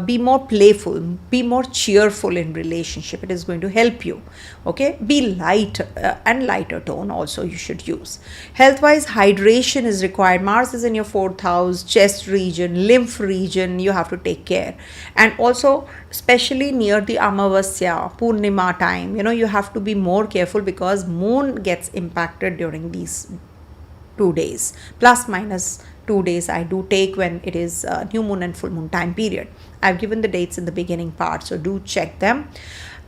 be more playful, be more cheerful in relationship. It is going to help you. Okay, be light and lighter tone also you should use. Health wise, hydration is required. Mars is in your 4th house, chest region, lymph region, you have to take care. And also especially near the Amavasya, Purnima time, you have to be more careful because moon gets impacted during these 2 days, plus minus 2 days I do take when it is new moon and full moon time period. I've given the dates in the beginning part, so do check them.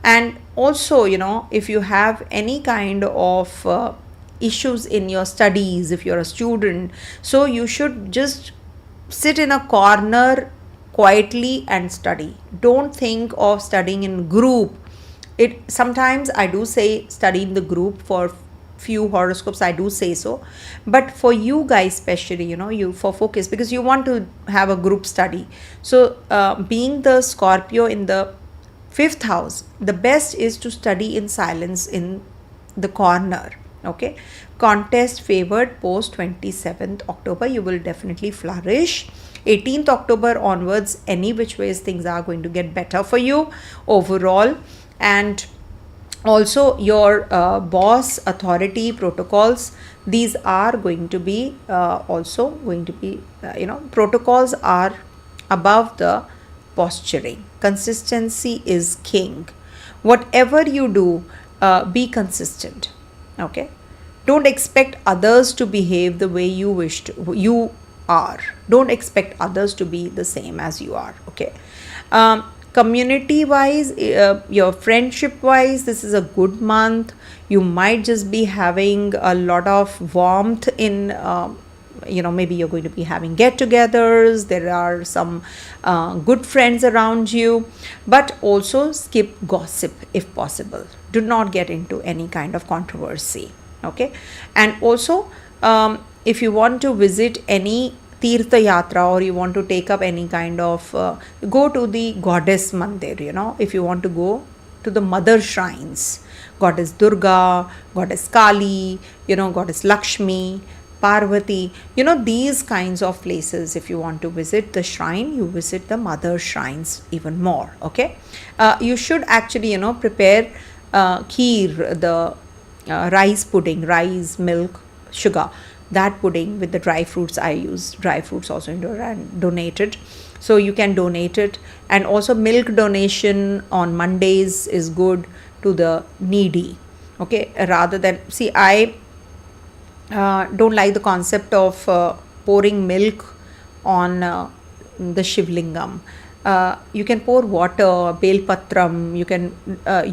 And also, if you have any kind of issues in your studies, if you're a student, so you should just sit in a corner quietly and study. Don't think of studying in group. Sometimes I do say study in the group for few horoscopes, I do say so, but for you guys especially, you for focus, because you want to have a group study. So being the Scorpio in the 5th house, the best is to study in silence in the corner. Okay, contest favored post 27th October, you will definitely flourish. 18th October onwards, any which ways things are going to get better for you overall. And also your boss, authority, protocols, these are going to be protocols are above the posturing. Consistency is king. Whatever you do, be consistent. Okay, don't expect others to behave the way you are. Don't expect others to be the same as you are. Okay, Community wise, your friendship wise, this is a good month. You might just be having a lot of warmth in maybe you're going to be having get-togethers. There are some good friends around you, but also skip gossip if possible. Do not get into any kind of controversy. Okay. And also if you want to visit any Tirtha Yatra, or you want to take up any kind of go to the goddess mandir, if you want to go to the mother shrines, Goddess Durga, Goddess Kali, Goddess Lakshmi, Parvati, these kinds of places. If you want to visit the shrine, you visit the mother shrines even more. Okay. You should actually prepare kheer, the rice pudding, rice, milk, sugar, that pudding with the dry fruits. I use dry fruits also indoor and donated, so you can donate it. And also milk donation on Mondays is good to the needy. Okay. Rather than, see, I don't like the concept of pouring milk on the Shivlingam. You can pour water, bel patram. You can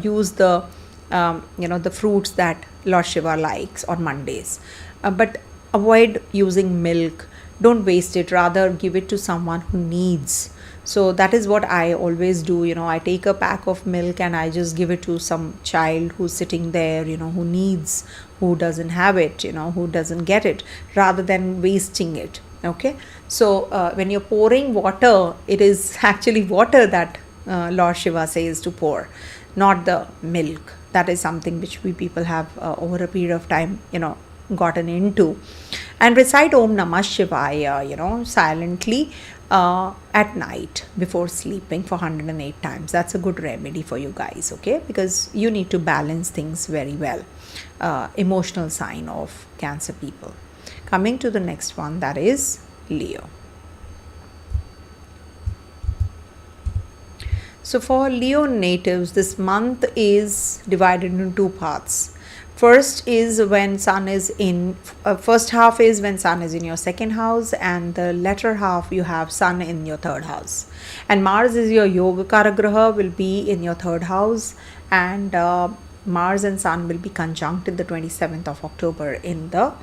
use the the fruits that Lord Shiva likes on Mondays, but avoid using milk. Don't waste it, rather give it to someone who needs. So that is what I always do. I take a pack of milk and I just give it to some child who's sitting there, who needs, who doesn't have it, who doesn't get it, rather than wasting it. Okay. So when you're pouring water, it is actually water that Lord Shiva says to pour, not the milk. That is something which we people have over a period of time, gotten into. And recite Om Namah Shivaya, silently at night before sleeping for 108 times. That's a good remedy for you guys. Okay. Because you need to balance things very well. Emotional sign of Cancer people. Coming to the next one, that is Leo. So for Leo natives, this month is divided into two parts. First is when Sun is in, first half is when Sun is in your second house, and the latter half you have Sun in your third house. And Mars is your Yoga Karagraha, will be in your third house, and Mars and Sun will be conjuncted the 27th of October in the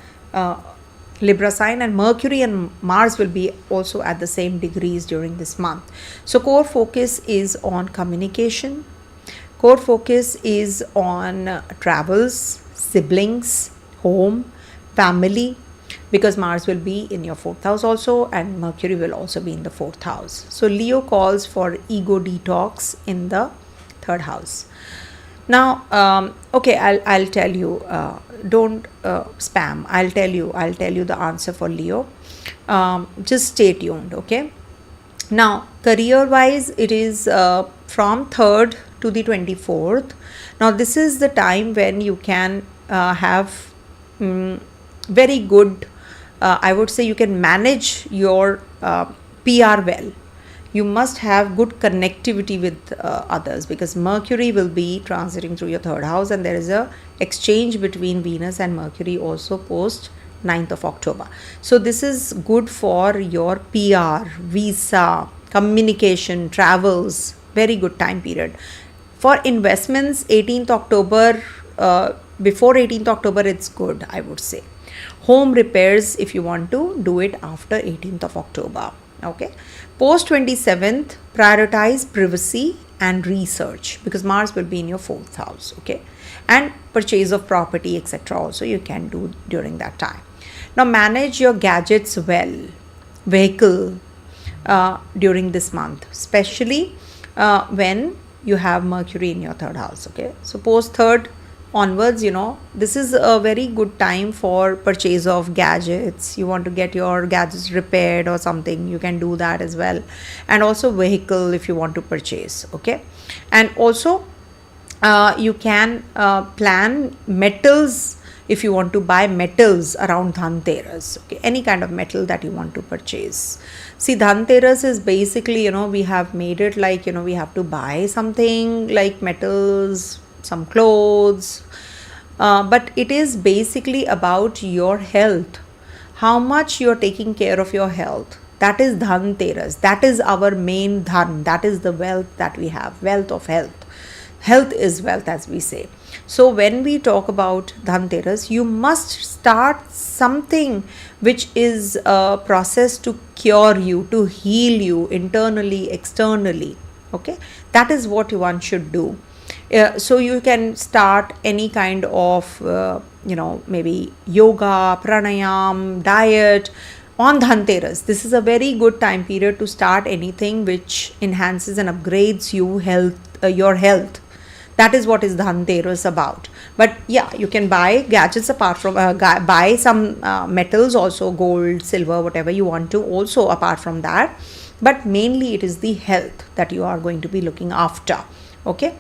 Libra sign, and Mercury and Mars will be also at the same degrees during this month. So core focus is on communication. Core focus is on travels, siblings, home, family, because Mars will be in your fourth house also, and Mercury will also be in the fourth house. So Leo calls for ego detox in the third house. Now, okay, I'll tell you, don't spam. I'll tell you the answer for Leo. Just stay tuned. Okay. Now, career wise, it is from 3rd to the 24th. Now, this is the time when you can have very good, I would say you can manage your PR well. You must have good connectivity with others, because Mercury will be transiting through your third house, and there is a exchange between Venus and Mercury also post 9th of October. So this is good for your PR, visa, communication, travels, very good time period. For investments, 18th October, before 18th October, it's good, I would say. Home repairs, if you want to do it after 18th of October. Okay. Post 27th, prioritize privacy and research, because Mars will be in your fourth house. Okay. And purchase of property, etc. also you can do during that time. Now, manage your gadgets well, vehicle during this month, especially when you have Mercury in your third house. Okay. So post 3rd onwards, this is a very good time for purchase of gadgets. You want to get your gadgets repaired or something, you can do that as well. And also vehicle if you want to purchase. Okay. And also you can plan metals if you want to buy metals around Dhanteras. Okay. Any kind of metal that you want to purchase. See, Dhanteras is basically, we have made it like, we have to buy something like metals, some clothes, but it is basically about your health, how much you're taking care of your health. That is Dhanteras. That is our main dhan. That is the wealth that we have. Wealth of health. Health is wealth, as we say. So when we talk about Dhanteras, you must start something which is a process to cure you, to heal you internally, externally. Okay, that is what one should do. So you can start any kind of, maybe yoga, pranayam, diet on Dhanteras. This is a very good time period to start anything which enhances and upgrades your health. That is what is Dhanteras about. But yeah, you can buy gadgets apart from, buy some metals also, gold, silver, whatever you want to also apart from that. But mainly it is the health that you are going to be looking after. Okay.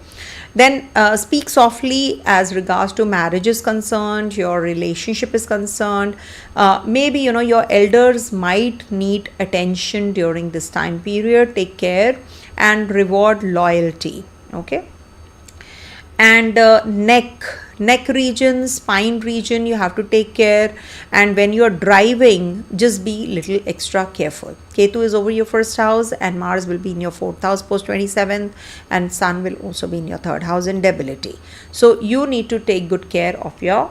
Then speak softly as regards to marriage is concerned, your relationship is concerned. Maybe, your elders might need attention during this time period. Take care and reward loyalty. Okay. And neck region, spine region, you have to take care. And when you are driving, just be little extra careful. Ketu is over your first house and Mars will be in your fourth house post 27th, and Sun will also be in your third house in debility. So you need to take good care of your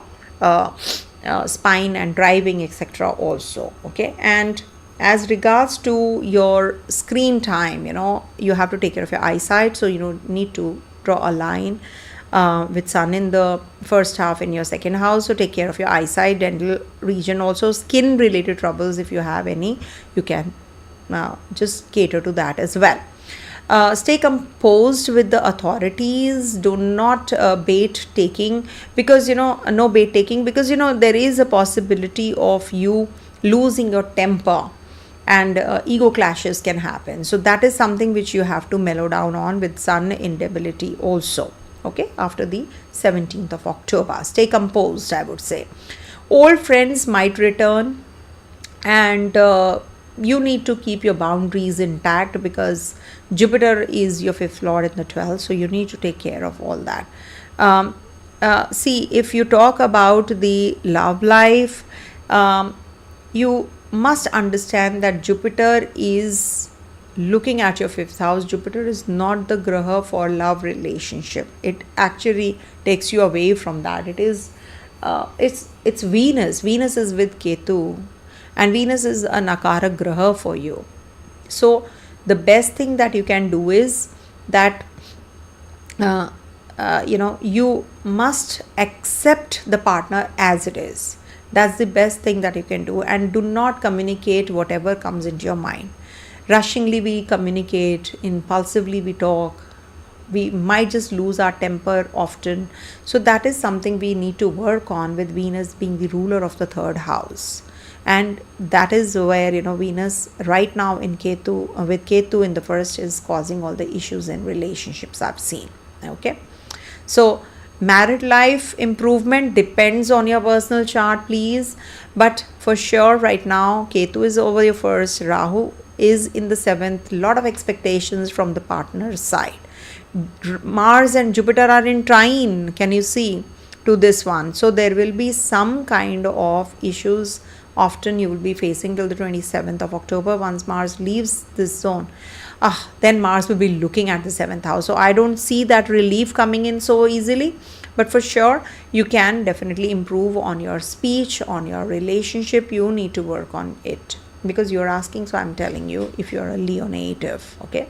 spine and driving, etc. also. Okay. And as regards to your screen time, you have to take care of your eyesight. So you need to draw a line with Sun in the first half in your second house. So take care of your eyesight, dental region, also skin related troubles. If you have any, you can just cater to that as well. Stay composed with the authorities. Do not bait taking, because no bait taking, because there is a possibility of you losing your temper, and ego clashes can happen. So that is something which you have to mellow down on with Sun in debility also. Okay, after the 17th of October. Stay composed, I would say. Old friends might return, and you need to keep your boundaries intact, because Jupiter is your fifth lord in the 12th. So you need to take care of all that. See, if you talk about the love life, you must understand that Jupiter is looking at your fifth house. Jupiter is not the graha for love relationship. It actually takes you away from that. It is it's Venus. Venus is with Ketu, and Venus is a nakara graha for you. So the best thing that you can do is that you must accept the partner as it is. That's the best thing that you can do, and do not communicate whatever comes into your mind. Rushingly we communicate, impulsively we talk, we might just lose our temper often. So that is something we need to work on, with Venus being the ruler of the third house. And that is where Venus right now in Ketu, with Ketu in the first, is causing all the issues in relationships I've seen. Okay, so married life improvement depends on your personal chart, please. But for sure right now Ketu is over your first, Rahu is in the 7th. Lot of expectations from the partner's side. Mars and Jupiter are in trine, can you see, to this one. So there will be some kind of issues often you will be facing till the 27th of October. Once Mars leaves this zone, then Mars will be looking at the 7th house. So I don't see that relief coming in so easily. But for sure, you can definitely improve on your speech, on your relationship. You need to work on it, because you're asking, so I'm telling you, if you're a Leo native. Okay,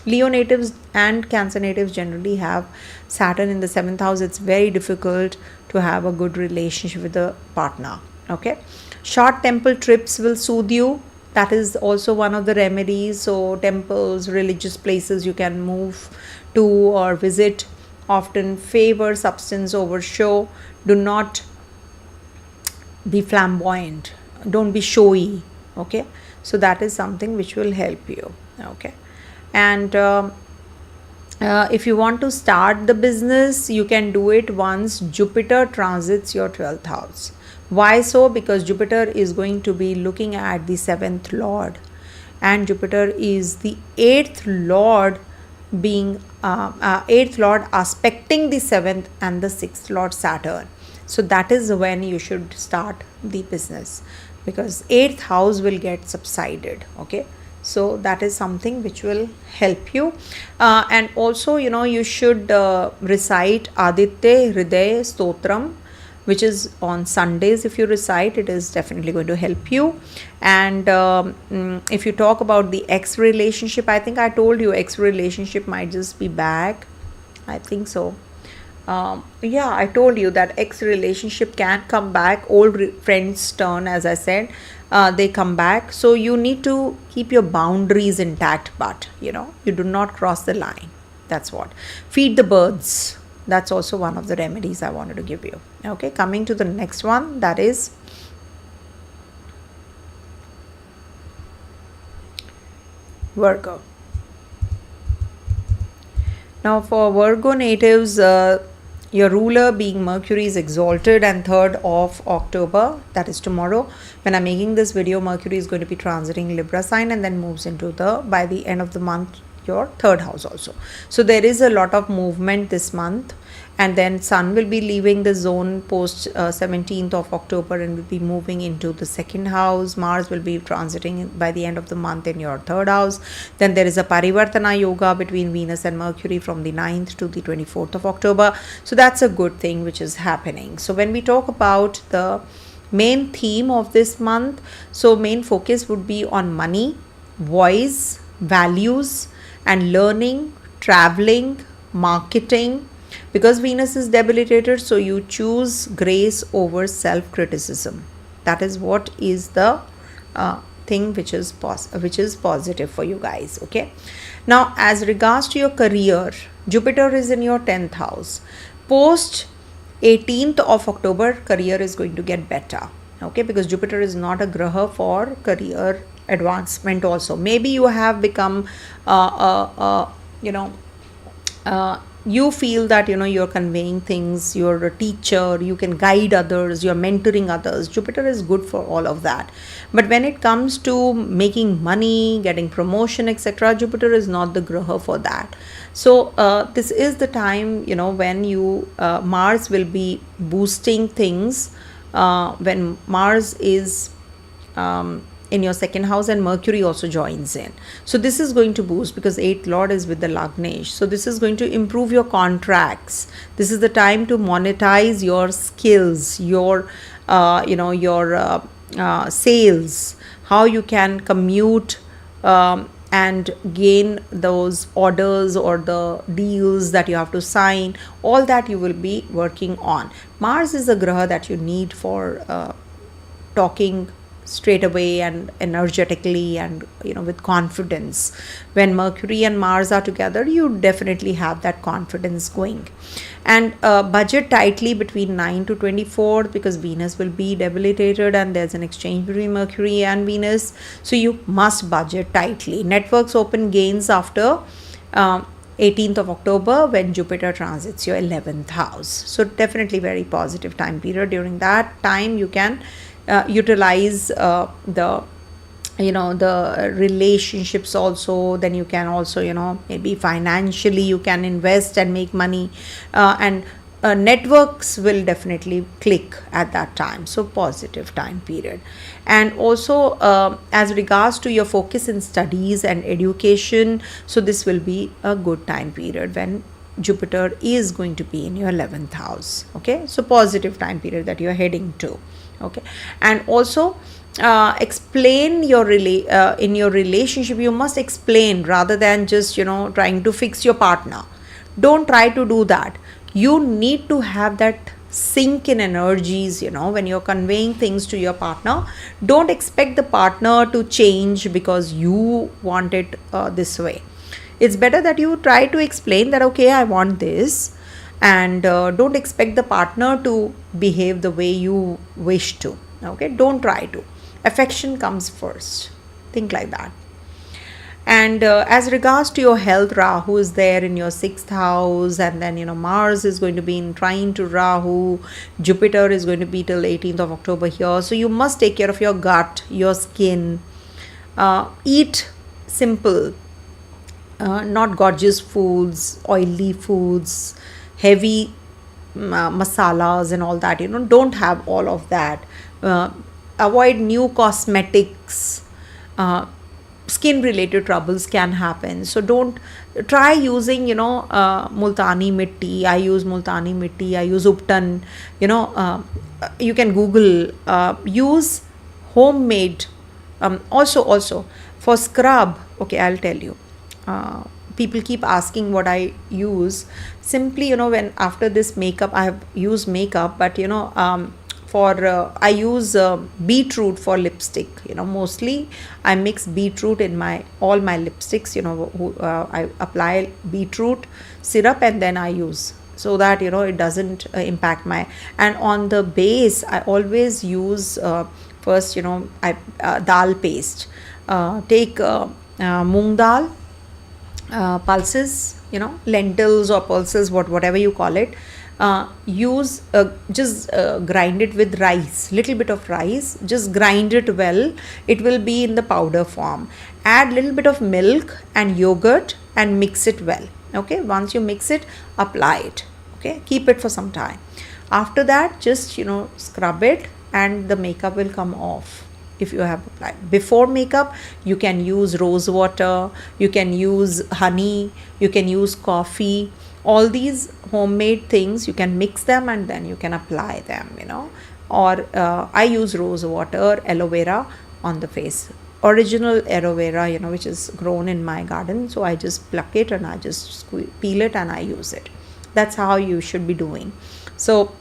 Leo natives and Cancer natives generally have Saturn in the 7th house. It's very difficult to have a good relationship with a partner. Okay, short temple trips will soothe you. That is also one of the remedies. So temples, religious places you can move to or visit. Often favor substance over show. Do not be flamboyant, don't be showy. Okay, so that is something which will help you. Okay, and if you want to start the business, you can do it once Jupiter transits your 12th house. Why so? Because Jupiter is going to be looking at the 7th lord, and Jupiter is the 8th lord, being 8th lord aspecting the 7th and the 6th lord Saturn. So that is when you should start the business. because 8th house will get subsided. Okay, so that is something which will help you. And also, you should recite Aditya Hriday Stotram, which is on Sundays. If you recite, it is definitely going to help you. And if you talk about the ex relationship, I think I told you ex relationship might just be back. I think so. Yeah, I told you that ex relationship can come back. Old friends turn, as I said, they come back. So you need to keep your boundaries intact, but you do not cross the line. That's what. Feed the birds. That's also one of the remedies I wanted to give you. Okay, coming to the next one, that is Virgo. Now for Virgo natives, your ruler being Mercury is exalted, and 3rd of October, that is tomorrow, when I'm making this video, Mercury is going to be transiting Libra sign and then moves into by the end of the month, your 3rd house also. So there is a lot of movement this month, and then Sun will be leaving the zone post 17th of October and will be moving into the 2nd house. Mars will be transiting by the end of the month in your 3rd house. Then there is a Parivartana Yoga between Venus and Mercury from the 9th to the 24th of October. So that's a good thing which is happening. So when we talk about the main theme of this month, so main focus would be on money, voice, values, and learning, traveling, marketing. Because Venus is debilitated, so you choose grace over self-criticism. That is what is the thing which is positive for you guys. Okay. Now, as regards to your career, Jupiter is in your 10th house. Post 18th of October, career is going to get better. Okay, because Jupiter is not a graha for career advancement also. Maybe you have become you feel that you're conveying things, you're a teacher, you can guide others, you're mentoring others. Jupiter is good for all of that. But when it comes to making money, getting promotion, etc., Jupiter is not the graha for that. So this is the time when Mars will be boosting things. When Mars is in your 2nd house and Mercury also joins in. So this is going to boost because 8th Lord is with the Lagnesh. So this is going to improve your contracts. This is the time to monetize your skills, your sales, how you can commute and gain those orders or the deals that you have to sign. All that you will be working on. Mars is a graha that you need for talking straight away and energetically and with confidence. When Mercury and Mars are together, you definitely have that confidence going. And budget tightly between 9 to 24th because Venus will be debilitated and there's an exchange between Mercury and Venus, so you must budget tightly. Networks open gains after 18th of October when Jupiter transits your 11th house. So definitely very positive time period. During that time you can utilize the relationships also. Then you can also maybe financially you can invest and make money, and networks will definitely click at that time. So positive time period. And also as regards to your focus in studies and education, so this will be a good time period when Jupiter is going to be in your 11th house. Okay, so positive time period that you're heading to. Okay, and also explain your in your relationship, you must explain rather than just trying to fix your partner. Don't try to do that. You need to have that sync in energies. When you're conveying things to your partner, don't expect the partner to change because you want it this way. It's better that you try to explain that okay, I want this, and don't expect the partner to behave the way you wish to. Okay, don't try to. Affection comes first. Think like that. And as regards to your health, Rahu is there in your 6th house, and then Mars is going to be in trine to Rahu. Jupiter is going to be till 18th of October here. So you must take care of your gut, your skin. Eat simple, not gorgeous foods, oily foods, heavy masalas and all that. Don't have all of that. avoid new cosmetics. Skin related troubles can happen, so don't try using multani mitti. I use multani mitti, I use uptan. You can google, use homemade. Also for scrub, okay, I'll tell you. People keep asking what I use. Simply, when after this makeup, I have used makeup, but I use beetroot for lipstick. Mostly I mix beetroot in all my lipsticks. I apply beetroot syrup and then I use, so that it doesn't impact my. And on the base, I always use first I dal paste. Take moong dal, pulses, lentils or pulses, whatever you call it. Use just grind it with rice, little bit of rice, just grind it well. It will be in the powder form. Add little bit of milk and yogurt and mix it well. Okay, once you mix it, apply it. Okay, keep it for some time. After that, just scrub it and the makeup will come off. If you have applied before makeup, you can use rose water, you can use honey, you can use coffee. All these homemade things, you can mix them and then you can apply them, or I use rose water, aloe vera on the face, original aloe vera, which is grown in my garden. So I just pluck it and I just peel it and I use it. That's how you should be doing. So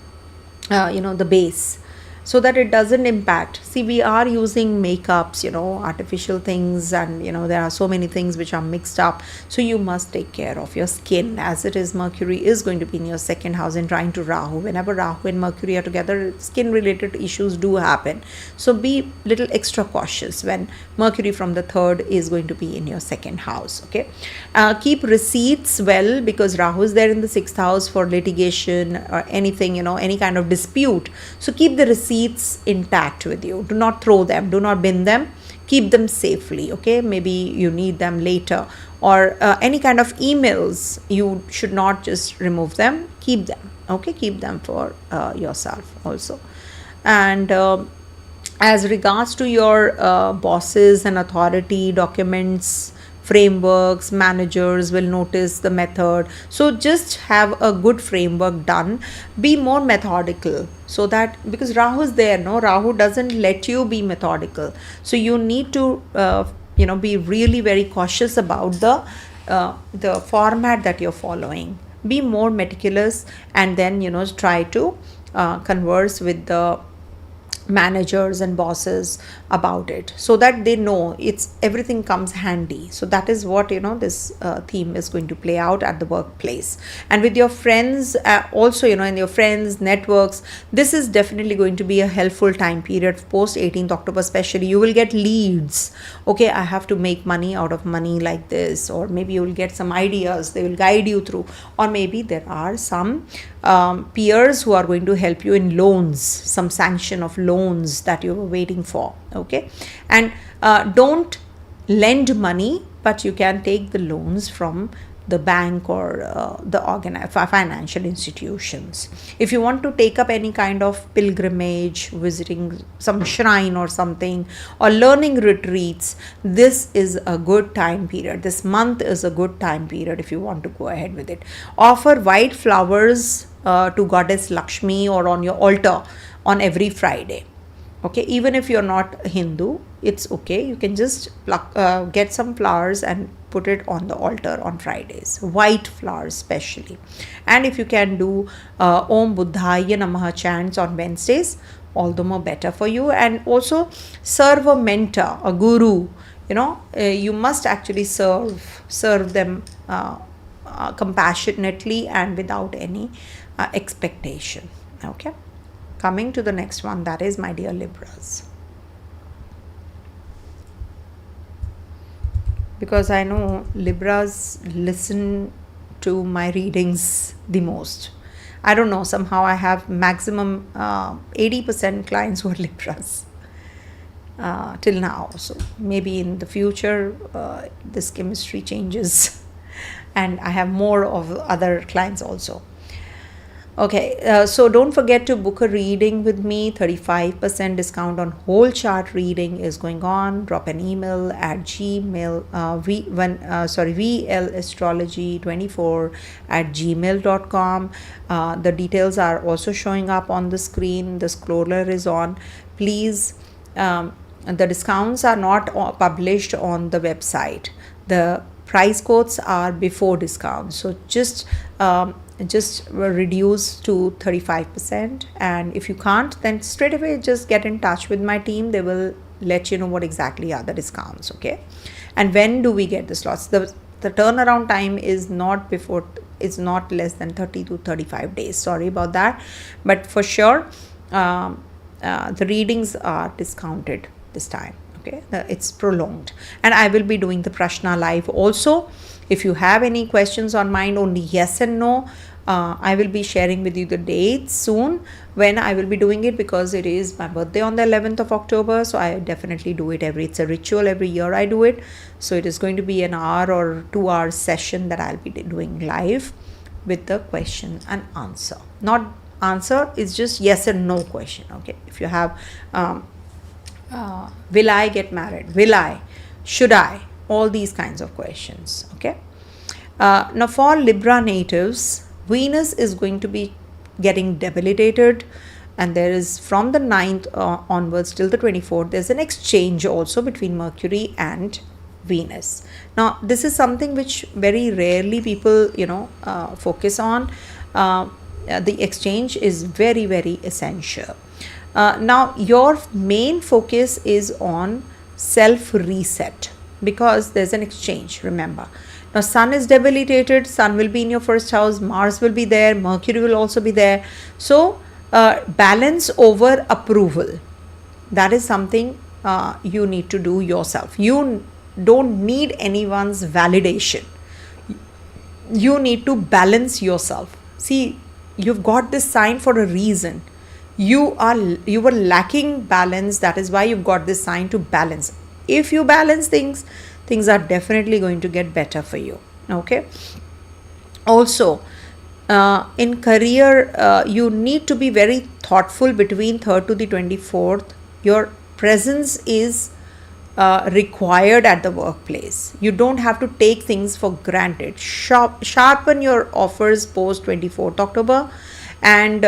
the base, so that it doesn't impact. See, we are using makeups, artificial things, and there are so many things which are mixed up. So you must take care of your skin, as it is Mercury is going to be in your second house and trying to Rahu. Whenever Rahu and Mercury are together, skin related issues do happen. So be little extra cautious when Mercury from the third is going to be in your second house. Okay, keep receipts well, because Rahu is there in the sixth house for litigation or anything, any kind of dispute. So keep the receipts intact with you. Do not throw them, do not bin them, keep them safely. Okay, maybe you need them later. Or any kind of emails, you should not just remove them, keep them. Okay, keep them for yourself also. And as regards to your bosses and authority, documents, frameworks, managers will notice the method. So just have a good framework done. Be more methodical, so that, because Rahu is there, Rahu doesn't let you be methodical. So you need to be really very cautious about the format that you're following. Be more meticulous, and then try to converse with the managers and bosses about it, so that they know everything comes handy. So that is what this theme is going to play out at the workplace. And with your friends also, in your friends networks, this is definitely going to be a helpful time period. Post 18th October especially, you will get leads. Okay, I have to make money out of money like this, or maybe you will get some ideas, they will guide you through. Or maybe there are some peers who are going to help you in loans, some sanction of loans that you were waiting for. Okay, and don't lend money, but you can take the loans from the bank or the financial institutions. If you want to take up any kind of pilgrimage, visiting some shrine or something, or learning retreats, this is a good time period. This month is a good time period if you want to go ahead with it. Offer white flowers to Goddess Lakshmi or on your altar on every Friday. Okay, even if you're not Hindu, it's okay. You can just get some flowers and put it on the altar on Fridays. White flowers especially. And if you can do Om Buddhaya Namaha chants on Wednesdays, all the more better for you. And also serve a mentor, a guru. You must actually serve them compassionately and without any expectation. Okay. Coming to the next one, that is my dear Libras. Because I know Libras listen to my readings the most. I don't know, somehow I have maximum 80% clients who are Libras till now. So maybe in the future this chemistry changes and I have more of other clients also. Okay, so don't forget to book a reading with me. 35% discount on whole chart reading is going on. Drop an email at gmail vlastrology24 at gmail.com. The details are also showing up on the screen. The scroller is on. Please, the discounts are not published on the website. The price codes are before discount, so just reduce to 35%, and if you can't, then straight away just get in touch with my team. They will let you know what exactly are the discounts. Okay, and when do we get the slots? The turnaround time is not less than 30 to 35 days. Sorry about that, but for sure the readings are discounted this time. Okay, it's prolonged, and I will be doing the Prashna live also. If you have any questions on mind, only yes and no, I will be sharing with you the dates soon when I will be doing it, because it is my birthday on the 11th of October. So I definitely do it it's a ritual every year I do it. So it is going to be an hour or 2 hour session that I'll be doing live with the question and answer. Not answer, it's just yes and no question. Okay, if you have will I get married, should I, all these kinds of questions. Okay, now for Libra natives, Venus is going to be getting debilitated, and there is from the 9th onwards till the 24th, there's an exchange also between Mercury and Venus. Now this is something which very rarely people focus on. The exchange is very, very essential. Now your main focus is on self reset, because there's an exchange. Remember, now Sun is debilitated. Sun will be in your first house, Mars will be there, Mercury will also be there. So balance over approval, that is something you need to do yourself. You don't need anyone's validation. You need to balance yourself. See, you've got this sign for a reason. You were lacking balance. That is why you've got this sign to balance. If you balance things are definitely going to get better for you. Okay, also in career, you need to be very thoughtful between 3rd to the 24th. Your presence is required at the workplace. You don't have to take things for granted. Sharpen your offers post 24th October, and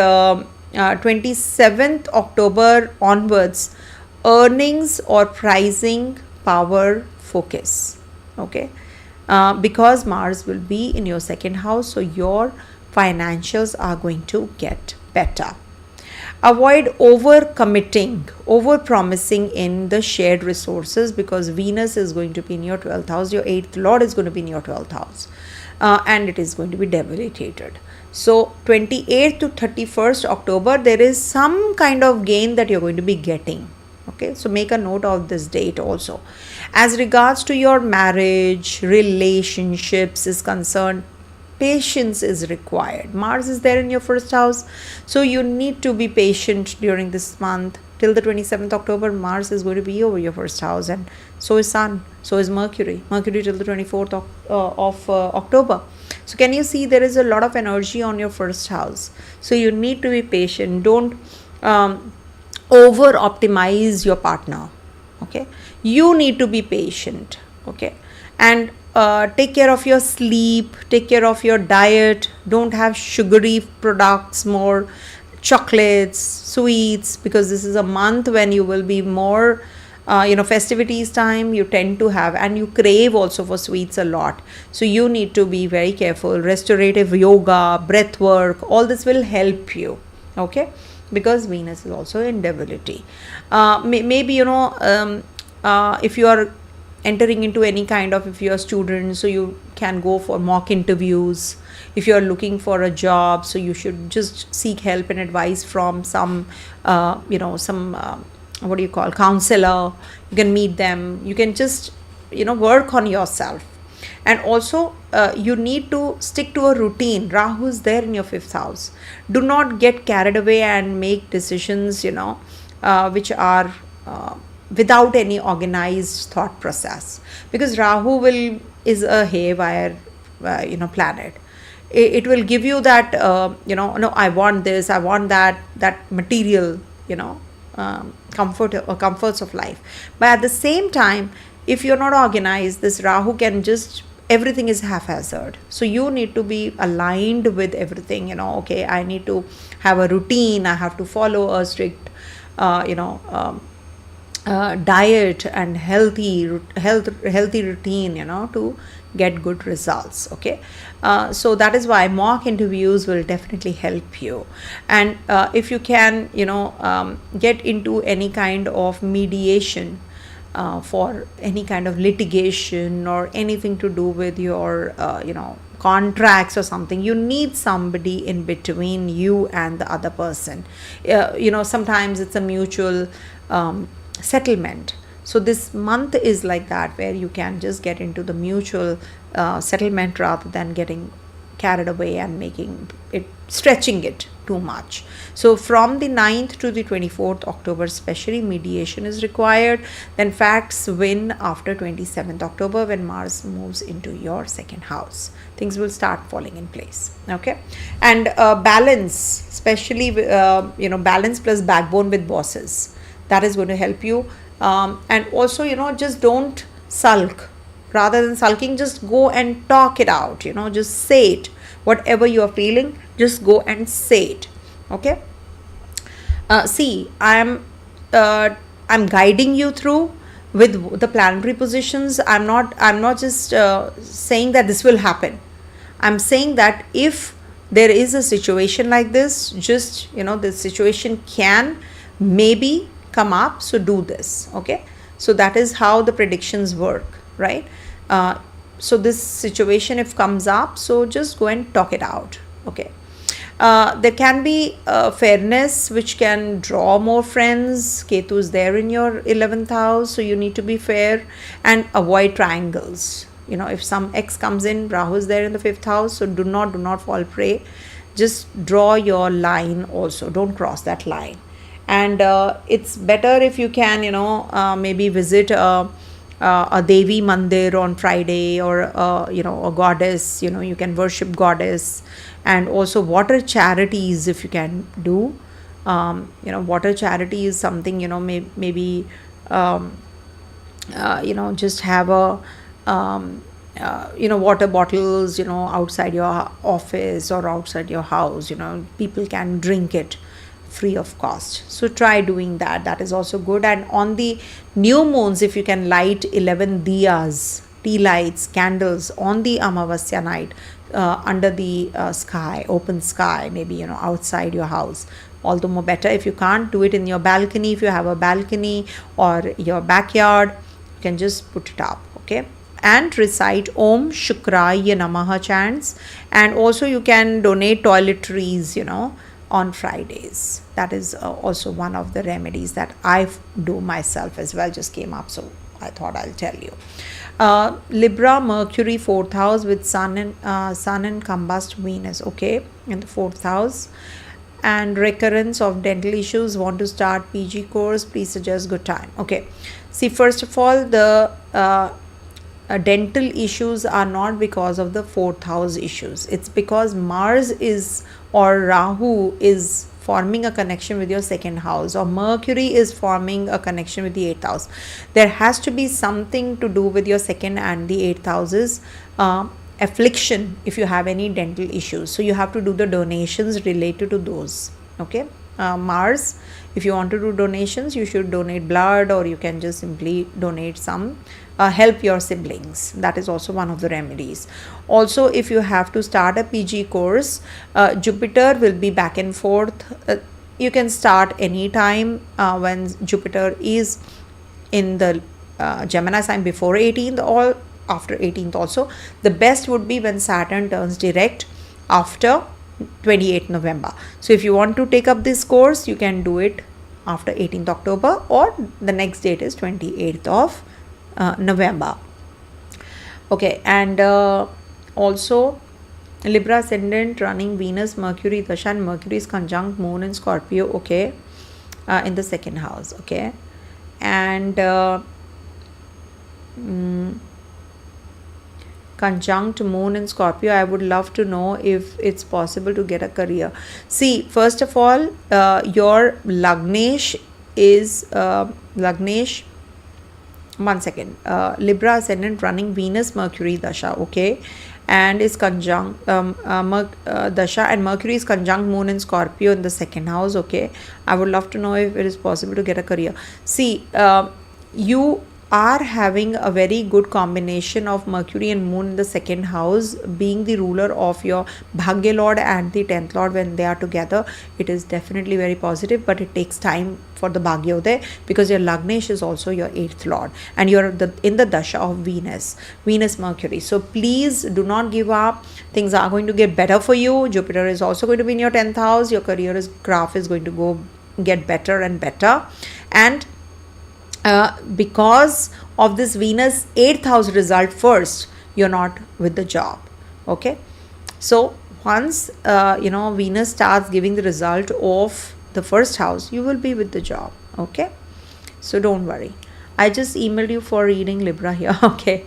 27th October onwards, earnings or pricing power focus. Okay, because Mars will be in your second house, so your financials are going to get better. Avoid over committing, over promising in the shared resources, because Venus is going to be in your 12th house. Your 8th lord is going to be in your 12th house, and it is going to be debilitated. So 28th to 31st October, there is some kind of gain that you're going to be getting. Okay, so make a note of this date also. As regards to your marriage, relationships is concerned, patience is required. Mars is there in your first house, so you need to be patient during this month. Till the 27th October, Mars is going to be over your first house, and so is Sun, so is Mercury till the 24th of October. So can you see, there is a lot of energy on your first house, so you need to be patient. Don't over optimize your partner. Okay, you need to be patient. Okay, and take care of your sleep, take care of your diet. Don't have sugary products, more chocolates, sweets, because this is a month when you will be more festivities time. You tend to have, and you crave also for sweets a lot, so you need to be very careful. Restorative yoga, breath work, all this will help you. Okay, because Venus is also in debility. Maybe if you are entering into any kind of, if you are student, so you can go for mock interviews. If you are looking for a job, so you should just seek help and advice from some counselor. You can meet them. You can just work on yourself. And also you need to stick to a routine. Rahu is there in your 5th house. Do not get carried away and make decisions which are without any organized thought process, because Rahu is a haywire planet. it will give you that, no, I want this, I want that material, comforts of life. But at the same time, if you're not organized, this Rahu can just, everything is haphazard. So you need to be aligned with everything, okay, I need to have a routine, I have to follow a strict, diet and healthy routine, to get good results. Okay, so that is why mock interviews will definitely help you. And if you can, get into any kind of mediation for any kind of litigation or anything to do with your contracts or something, you need somebody in between you and the other person. Sometimes it's a mutual settlement. So this month is like that, where you can just get into the mutual settlement rather than getting carried away and stretching it too much. So from the 9th to the 24th October, especially, mediation is required. Then facts win after 27th October, when Mars moves into your second house. Things will start falling in place. Okay, and balance, especially balance plus backbone with bosses. That is going to help you. And also, just don't sulk. Rather than sulking, just go and talk it out. Just say it. Whatever you are feeling, just go and say it. Okay. See, I'm guiding you through with the planetary positions. I'm not just saying that this will happen. I'm saying that if there is a situation like this, just this situation can maybe come up, so do this. Okay, so that is how the predictions work, right? So this situation, if comes up, so just go and talk it out. Okay, there can be fairness, which can draw more friends. Ketu is there in your 11th house, so you need to be fair and avoid triangles. If some X comes in, Rahu is there in the 5th house, so do not fall prey. Just draw your line also, don't cross that line. And it's better if you can maybe visit a Devi Mandir on Friday, or a goddess. You can worship goddess. And also water charities, if you can do. Water charity is something, maybe just have a water bottles outside your office or outside your house. People can drink it free of cost. So try doing that. That is also good. And on the new moons, if you can light 11 diyas, tea lights, candles on the Amavasya night, under the sky, open sky, maybe outside your house, all the more better. If you can't do it in your balcony, if you have a balcony or your backyard, you can just put it up. Okay, and recite Om Shukraya Namaha chants. And also you can donate toiletries on Fridays. That is also one of the remedies that I do myself as well. Just came up, so I thought I'll tell you. Libra, Mercury 4th house with Sun and combust Venus. Okay, in the 4th house. And recurrence of dental issues. Want to start PG course? Please suggest good time. Okay. See, first of all, the dental issues are not because of the 4th house issues. It's because Mars or Rahu is forming a connection with your 2nd house, or Mercury is forming a connection with the 8th house. There has to be something to do with your 2nd and the 8th houses affliction if you have any dental issues. So you have to do the donations related to those. Okay, Mars, if you want to do donations, you should donate blood, or you can just simply donate some, help your siblings. That is also one of the remedies. Also, if you have to start a PG course, Jupiter will be back and forth. You can start anytime when Jupiter is in the Gemini sign before 18th or after 18th also. The best would be when Saturn turns direct after 28th November. So if you want to take up this course, you can do it after 18th October, or the next date is 28th of November. Okay, and also Libra Ascendant running Venus, Mercury, Dasha, and Mercury is conjunct Moon in Scorpio. Okay, in the 2nd house. Okay, and conjunct moon in Scorpio. I would love to know if it's possible to get a career. See, first of all, your Lagnesh is Lagnesh. One second. Libra ascendant running Venus Mercury Dasha, okay, and is conjunct Dasha, and Mercury is conjunct moon in Scorpio in the second house, okay. I would love to know if it is possible to get a career. See, you are having a very good combination of Mercury and moon in the second house, being the ruler of your Bhagya Lord and the 10th Lord. When they are together, it is definitely very positive, but it takes time for the Bhagya Uday, because your Lagnesh is also your 8th Lord, and you're in the Dasha of Venus Mercury. So please do not give up. Things are going to get better for you. Jupiter is also going to be in your 10th house. Your career graph is going to get better and better, and because of this Venus 8th house result first, you're not with the job, okay. So once Venus starts giving the result of the first house, you will be with the job, okay. So don't worry. I just emailed you for reading Libra here, okay.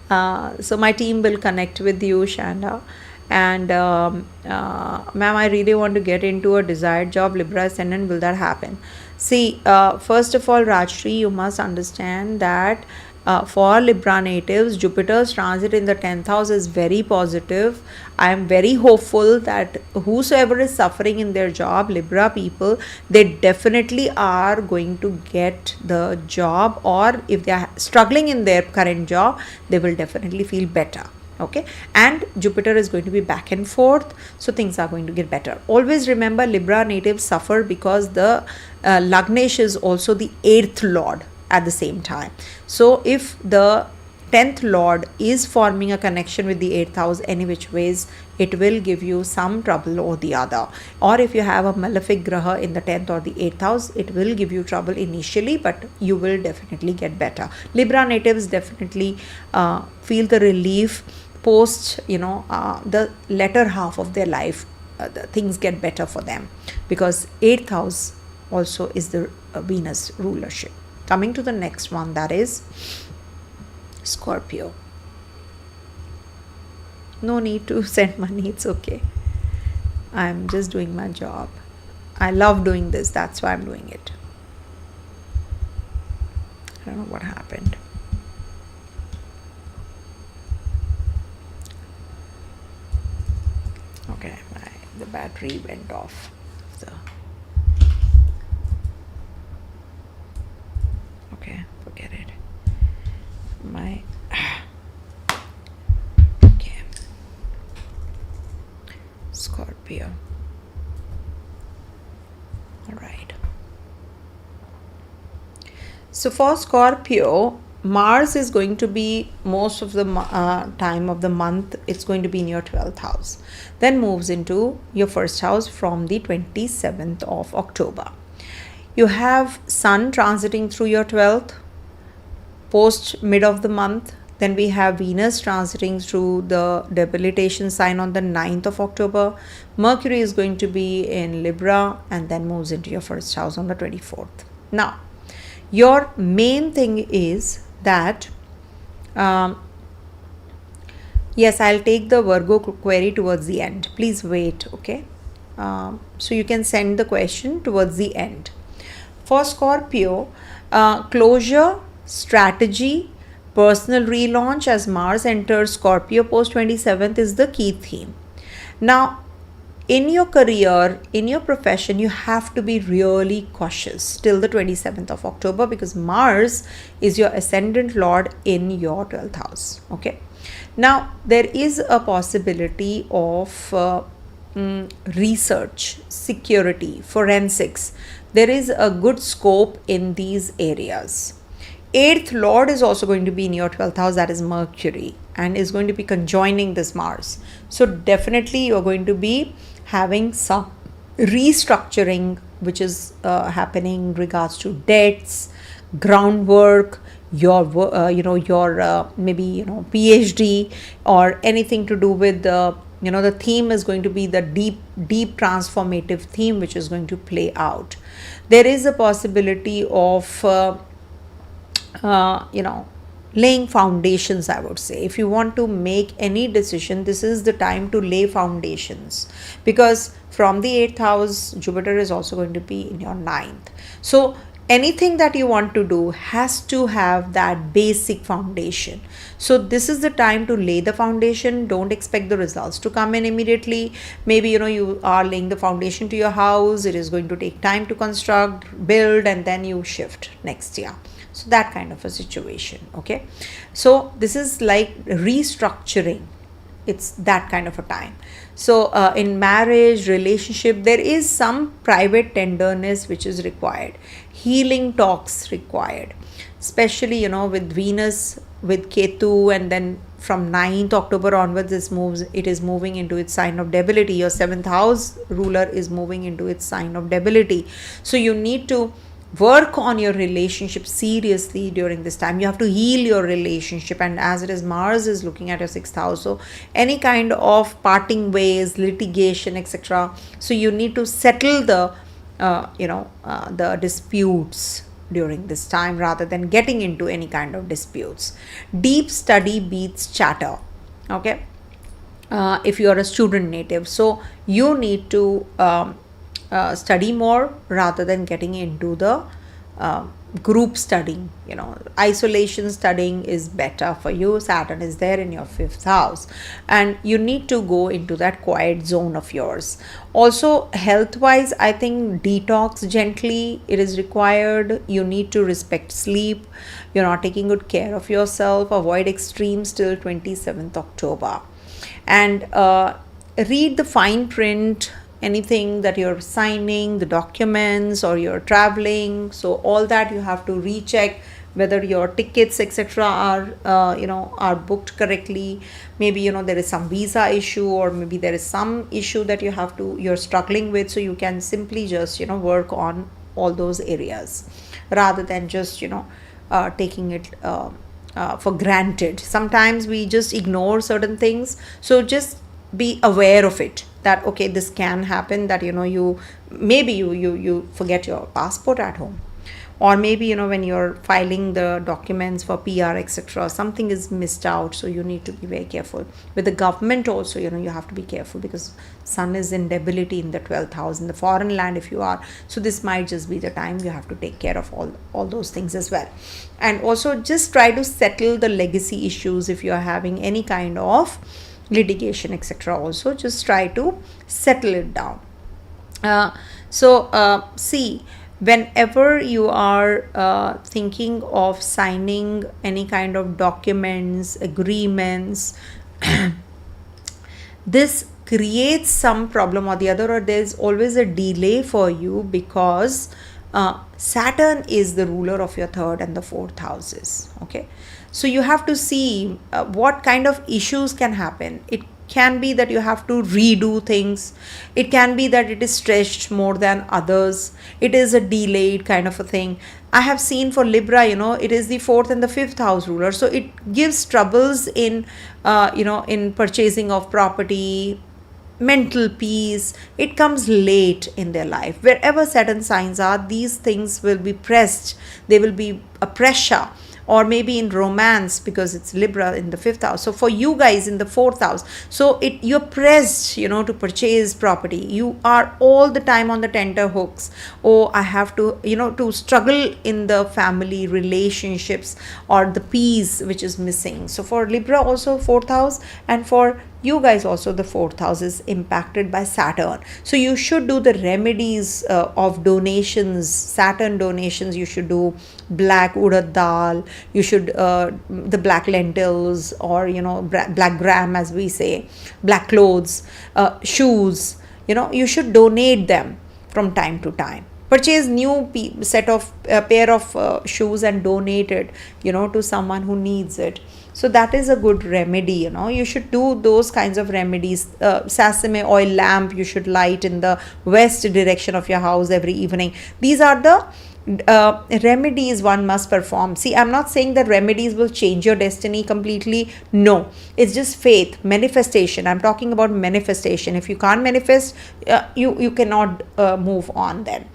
So my team will connect with you, Shanda. And ma'am, I really want to get into a desired job, Libra ascendant, will that happen? See, first of all, Rajshri, you must understand that for Libra natives, Jupiter's transit in the 10th house is very positive. I am very hopeful that whosoever is suffering in their job, Libra people, they definitely are going to get the job, or if they are struggling in their current job, they will definitely feel better. Okay, and Jupiter is going to be back and forth, so things are going to get better. Always remember, Libra natives suffer because the Lagnesh is also the 8th Lord at the same time. So if the 10th Lord is forming a connection with the 8th house, any which ways, it will give you some trouble or the other. Or if you have a malefic graha in the 10th or the 8th house, it will give you trouble initially, but you will definitely get better. Libra natives definitely feel the relief post the latter half of their life. The things get better for them, because 8th house also is the Venus rulership. Coming to the next one, that is Scorpio. No need to send money, it's okay. I'm just doing my job. I love doing this, that's why I'm doing it. I don't know what happened. Okay, the battery went off. So, okay, forget it. Okay, Scorpio. All right. So for Scorpio, Mars is going to be most of the time of the month, it's going to be in your 12th house. Then moves into your first house from the 27th of October. You have Sun transiting through your 12th, post mid of the month. Then we have Venus transiting through the debilitation sign on the 9th of October. Mercury is going to be in Libra and then moves into your first house on the 24th. Now, your main thing is that yes, I'll take the Virgo query towards the end. Please wait, okay? So you can send the question towards the end. For Scorpio, closure, strategy, personal relaunch as Mars enters Scorpio post 27th is the key theme. Now, in your career, in your profession, you have to be really cautious till the 27th of October, because Mars is your ascendant lord in your 12th house. Okay. Now, there is a possibility of research, security, forensics. There is a good scope in these areas. 8th lord is also going to be in your 12th house, that is Mercury, and is going to be conjoining this Mars. So definitely you're going to be having some restructuring which is happening in regards to debts, groundwork, your maybe PhD, or anything to do with the the theme is going to be the deep transformative theme which is going to play out. There is a possibility of laying foundations, I would say. If you want to make any decision, this is the time to lay foundations, because from the 8th house, Jupiter is also going to be in your 9th. So anything that you want to do has to have that basic foundation. So this is the time to lay the foundation. Don't expect the results to come in immediately. Maybe, you are laying the foundation to your house. It is going to take time to construct, build, and then you shift next year. So that kind of a situation. Okay. So this is like restructuring. It's that kind of a time. So in marriage, relationship, there is some private tenderness which is required. Healing talks required, especially with Venus, with Ketu, and then from 9th October onwards it is moving into its sign of debility. Your 7th house ruler is moving into its sign of debility. So you need to work on your relationship seriously during this time. You have to heal your relationship, and as it is, Mars is looking at your 6th house, so any kind of parting ways, litigation, etc. So you need to settle the the disputes during this time rather than getting into any kind of disputes. Deep study beats chatter. Okay. If you are a student native, so you need to study more rather than getting into the group studying. Isolation studying is better for you. Saturn is there in your 5th house, and you need to go into that quiet zone of yours. Also, health wise, I think detox gently, it is required. You need to respect sleep. You're not taking good care of yourself. Avoid extremes till 27th October, and read the fine print. Anything that you're signing, the documents, or you're traveling, so all that you have to recheck whether your tickets, etc. are booked correctly. Maybe there is some visa issue, or maybe there is some issue that you're struggling with, so you can simply just work on all those areas rather than just taking it for granted. Sometimes we just ignore certain things, so just be aware of it, that okay, this can happen, that you forget your passport at home, or maybe when you're filing the documents for PR, etc., something is missed out. So you need to be very careful. With the government also, you have to be careful, because Sun is in debility in the 12th house in the foreign land if you are. So this might just be the time you have to take care of all those things as well. And also just try to settle the legacy issues. If you are having any kind of litigation, etc., also just try to settle it down. See, whenever you are thinking of signing any kind of documents, agreements, this creates some problem or the other, or there's always a delay for you, because Saturn is the ruler of your 3rd and the 4th houses. Okay. So you have to see what kind of issues can happen. It can be that you have to redo things. It can be that it is stretched more than others. It is a delayed kind of a thing. I have seen for Libra, it is the 4th and the 5th house ruler. So it gives troubles in, in purchasing of property, mental peace. It comes late in their life. Wherever Saturn signs are, these things will be pressed. They will be a pressure. Or maybe in romance, because it's Libra in the 5th house. So for you guys in the 4th house, so you're pressed, to purchase property. You are all the time on the tenter hooks. Oh, I have to, to struggle in the family relationships, or the peace which is missing. So for Libra also 4th house, and for you guys also the 4th house is impacted by Saturn. So you should do the remedies of donations, Saturn donations. You should do black urad dal, you should the black lentils, or black gram, as we say, black clothes, shoes. You should donate them from time to time. Purchase new pair of shoes and donate it to someone who needs it. So that is a good remedy. You should do those kinds of remedies. Sesame oil lamp you should light in the west direction of your house every evening. These are the remedies one must perform. See, I'm not saying that remedies will change your destiny completely. No, it's just faith, manifestation. I'm talking about manifestation. If you can't manifest, you cannot move on then.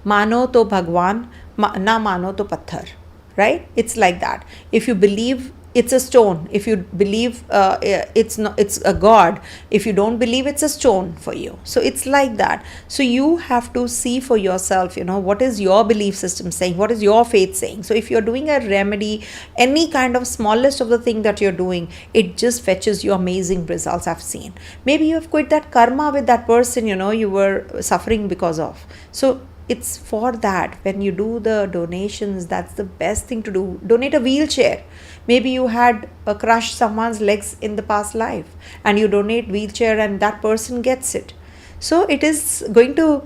Mano to Bhagwan, na mano to patthar. right? It's like that. If you believe it's a stone, if you believe it's not, it's a god. If you don't believe, it's a stone for you. So it's like that. So you have to see for yourself, what is your belief system saying, what is your faith saying. So if you're doing a remedy, any kind of smallest of the thing that you're doing, it just fetches you amazing results. I've seen, maybe you have quit that karma with that person you were suffering because of. So it's for that. When you do the donations, that's the best thing to do. Donate a wheelchair. Maybe you had crushed someone's legs in the past life, and you donate wheelchair and that person gets it. So it is going to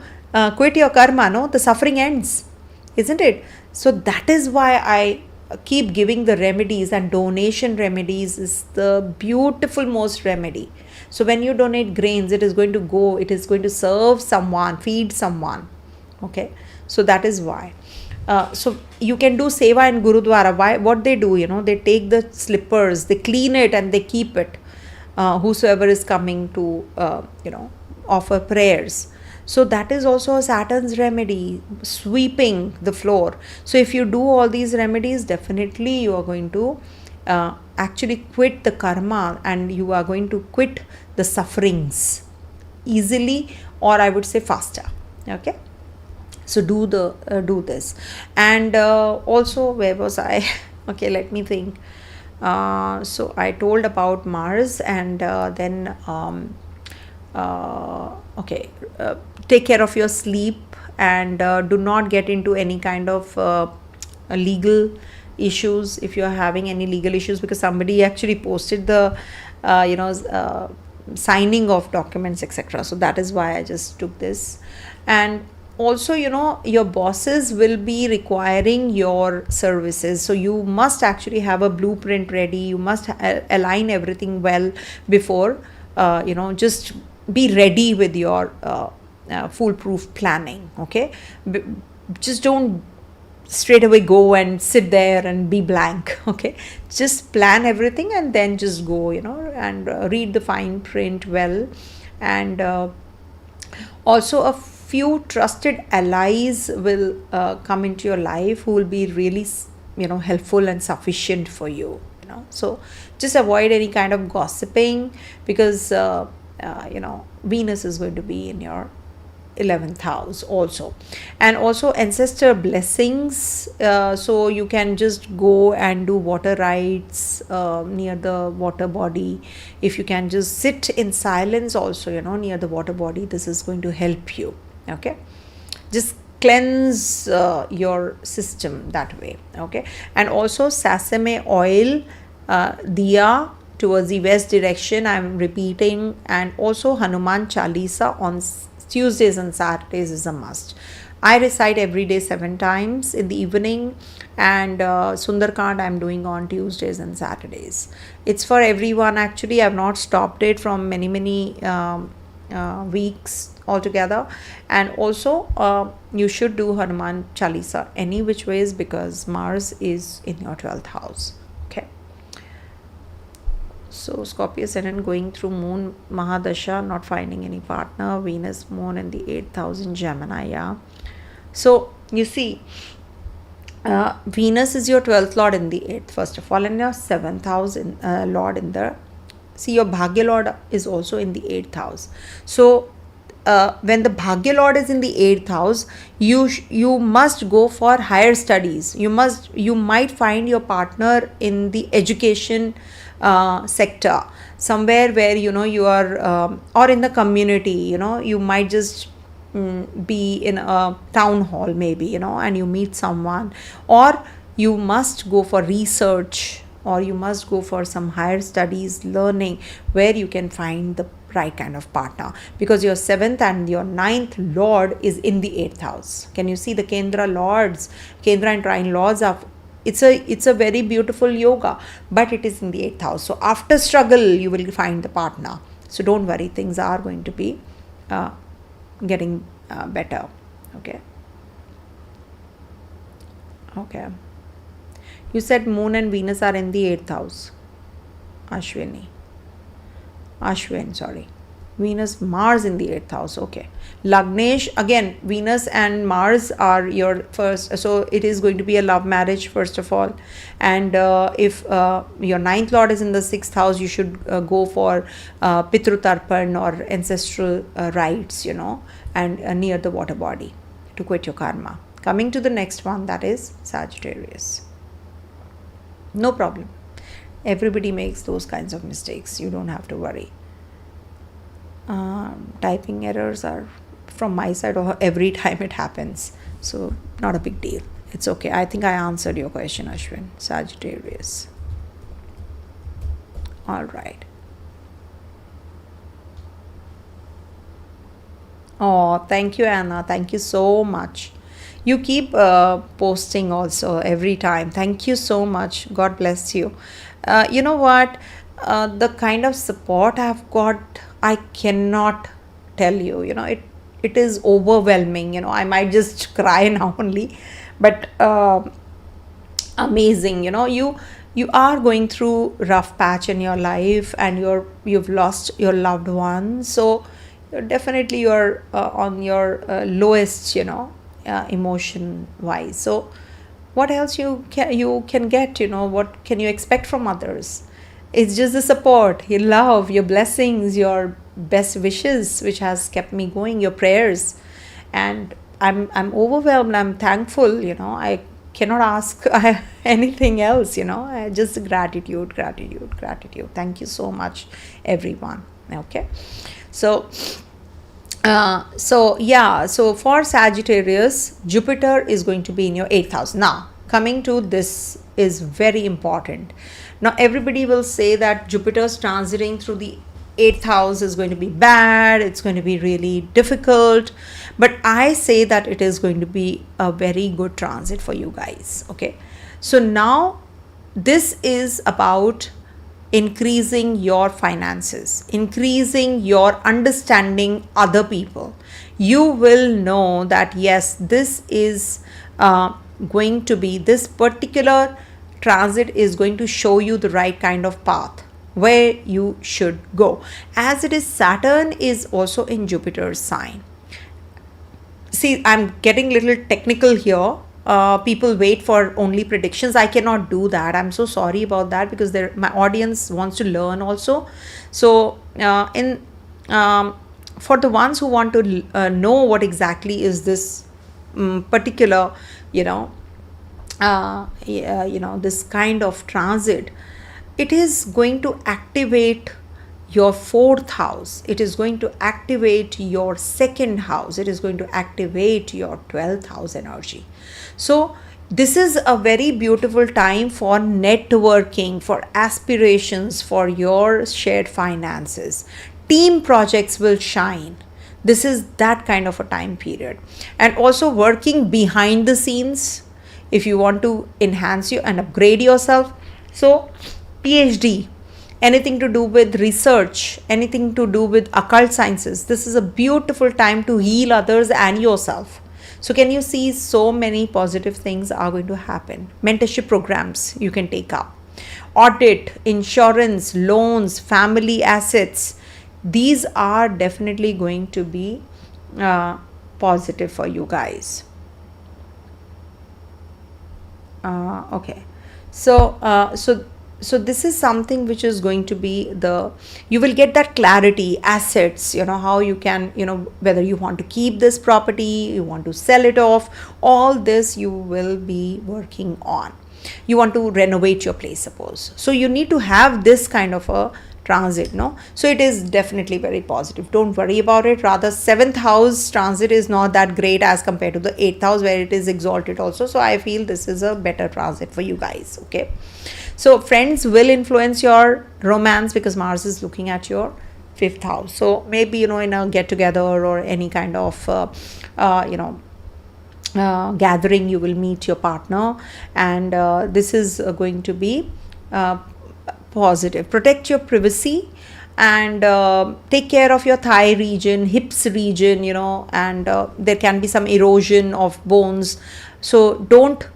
quit your karma, no? The suffering ends, isn't it? So that is why I keep giving the remedies, and donation remedies is the beautiful most remedy. So when you donate grains, it is going to serve someone, feed someone. Okay, so that is why. So you can do seva in Gurudwara. Why? What they do, they take the slippers, they clean it and they keep it. Whosoever is coming to, offer prayers. So that is also a Saturn's remedy, sweeping the floor. So if you do all these remedies, definitely you are going to actually quit the karma, and you are going to quit the sufferings easily, or I would say faster. Okay. So do this. And also, where was I? Okay, let me think. So I told about Mars, and then take care of your sleep, and do not get into any kind of legal issues if you are having any legal issues, because somebody actually posted the signing of documents, etc. So that is why I just took this. And also, your bosses will be requiring your services. So you must actually have a blueprint ready. You must align everything well before, just be ready with your foolproof planning. Okay. Just don't straight away go and sit there and be blank. Okay. Just plan everything and then just go, and read the fine print well. And also a few trusted allies will come into your life who will be really helpful and sufficient for you. So just avoid any kind of gossiping, because Venus is going to be in your 11th house also. And also ancestor blessings, so you can just go and do water rites near the water body. If you can just sit in silence also, near the water body, this is going to help you. Okay, just cleanse your system that way. Okay. And also sesame oil, diya towards the west direction, I'm repeating. And also Hanuman Chalisa on Tuesdays and Saturdays is a must. I recite every day 7 times in the evening, and Sundarkand I'm doing on Tuesdays and Saturdays. It's for everyone actually. I've not stopped it from many weeks altogether. And also you should do Hanuman Chalisa any which ways, because Mars is in your 12th house. Okay. So Scorpio Ascendant going through Moon Mahadasha, not finding any partner. Venus Moon in the 8th house in Gemini. Yeah. So you see, Venus is your 12th lord in the 8th first of all, and your 7th house in lord in the, see, your Bhagya lord is also in the 8th house. So when the Bhagya lord is in the 8th house, you must go for higher studies. You might find your partner in the education sector, somewhere where you are, or in the community. You might just be in a town hall maybe, and you meet someone, or you must go for research, or you must go for some higher studies, learning, where you can find the right kind of partner, because your 7th and your 9th lord is in the 8th house. Can you see the Kendra and trine lords are, it's a very beautiful yoga, but it is in the 8th house. So after struggle you will find the partner. So don't worry, things are going to be getting better. Okay. You said Moon and Venus are in the 8th house. Ashwin, sorry. Venus, Mars in the 8th house. Okay. Lagnesh, again, Venus and Mars are your first. So it is going to be a love marriage, first of all. And if your 9th lord is in the 6th house, you should go for Pitru Tarpan or ancestral rites, and near the water body to quit your karma. Coming to the next one, that is Sagittarius. No problem. Everybody makes those kinds of mistakes. You don't have to worry. Typing errors are from my side every time it happens. So not a big deal. It's okay. I think I answered your question, Ashwin. Sagittarius. All right. Oh, thank you, Anna. Thank you so much. You keep posting also every time. Thank you so much. God bless you. You know what? The kind of support I've got, I cannot tell you. It is overwhelming. I might just cry now only, but amazing. You are going through rough patch in your life, and you've lost your loved one. So you're on your lowest, emotion wise. So what else you can get? What can you expect from others? It's just the support, your love, your blessings, your best wishes, which has kept me going, your prayers. And I'm overwhelmed. I'm thankful. I cannot ask anything else. Just gratitude. Thank you so much, everyone. Okay. So for Sagittarius, Jupiter is going to be in your 8th house. Now, coming to this is very important. Now, everybody will say that Jupiter's transiting through the 8th house is going to be bad. It's going to be really difficult. But I say that it is going to be a very good transit for you guys. Okay. So now this is about increasing your finances, increasing your understanding other people. You will know that yes, this is going to be, this particular transit is going to show you the right kind of path where you should go, as it is Saturn is also in Jupiter's sign. See, I'm getting a little technical here. People wait for only predictions. I cannot do that. I'm so sorry about that, because my audience wants to learn also. So for the ones who want to know what exactly is this particular this kind of transit, it is going to activate your 4th house. It is going to activate your 2nd house. It is going to activate your 12th house energy. So this is a very beautiful time for networking, for aspirations, for your shared finances. Team projects will shine. This is that kind of a time period. And also working behind the scenes, if you want to enhance you and upgrade yourself. So PhD, anything to do with research, anything to do with occult sciences, this is a beautiful time to heal others and yourself. So can you see, so many positive things are going to happen. Mentorship programs you can take up. Audit, insurance, loans, family assets. These are definitely going to be positive for you guys. Okay. So this is something which is going to be you will get that clarity, assets, how you can, whether you want to keep this property, you want to sell it off, all this you will be working on. You want to renovate your place, suppose. So you need to have this kind of a transit, no? So it is definitely very positive. Don't worry about it. Rather, 7th house transit is not that great as compared to the 8th house, where it is exalted also. So I feel this is a better transit for you guys. Okay. So friends will influence your romance, because Mars is looking at your 5th house. So maybe, in a get together or any kind of, gathering, you will meet your partner, and this is going to be positive. Protect your privacy, and take care of your thigh region, hips region, and there can be some erosion of bones. So don't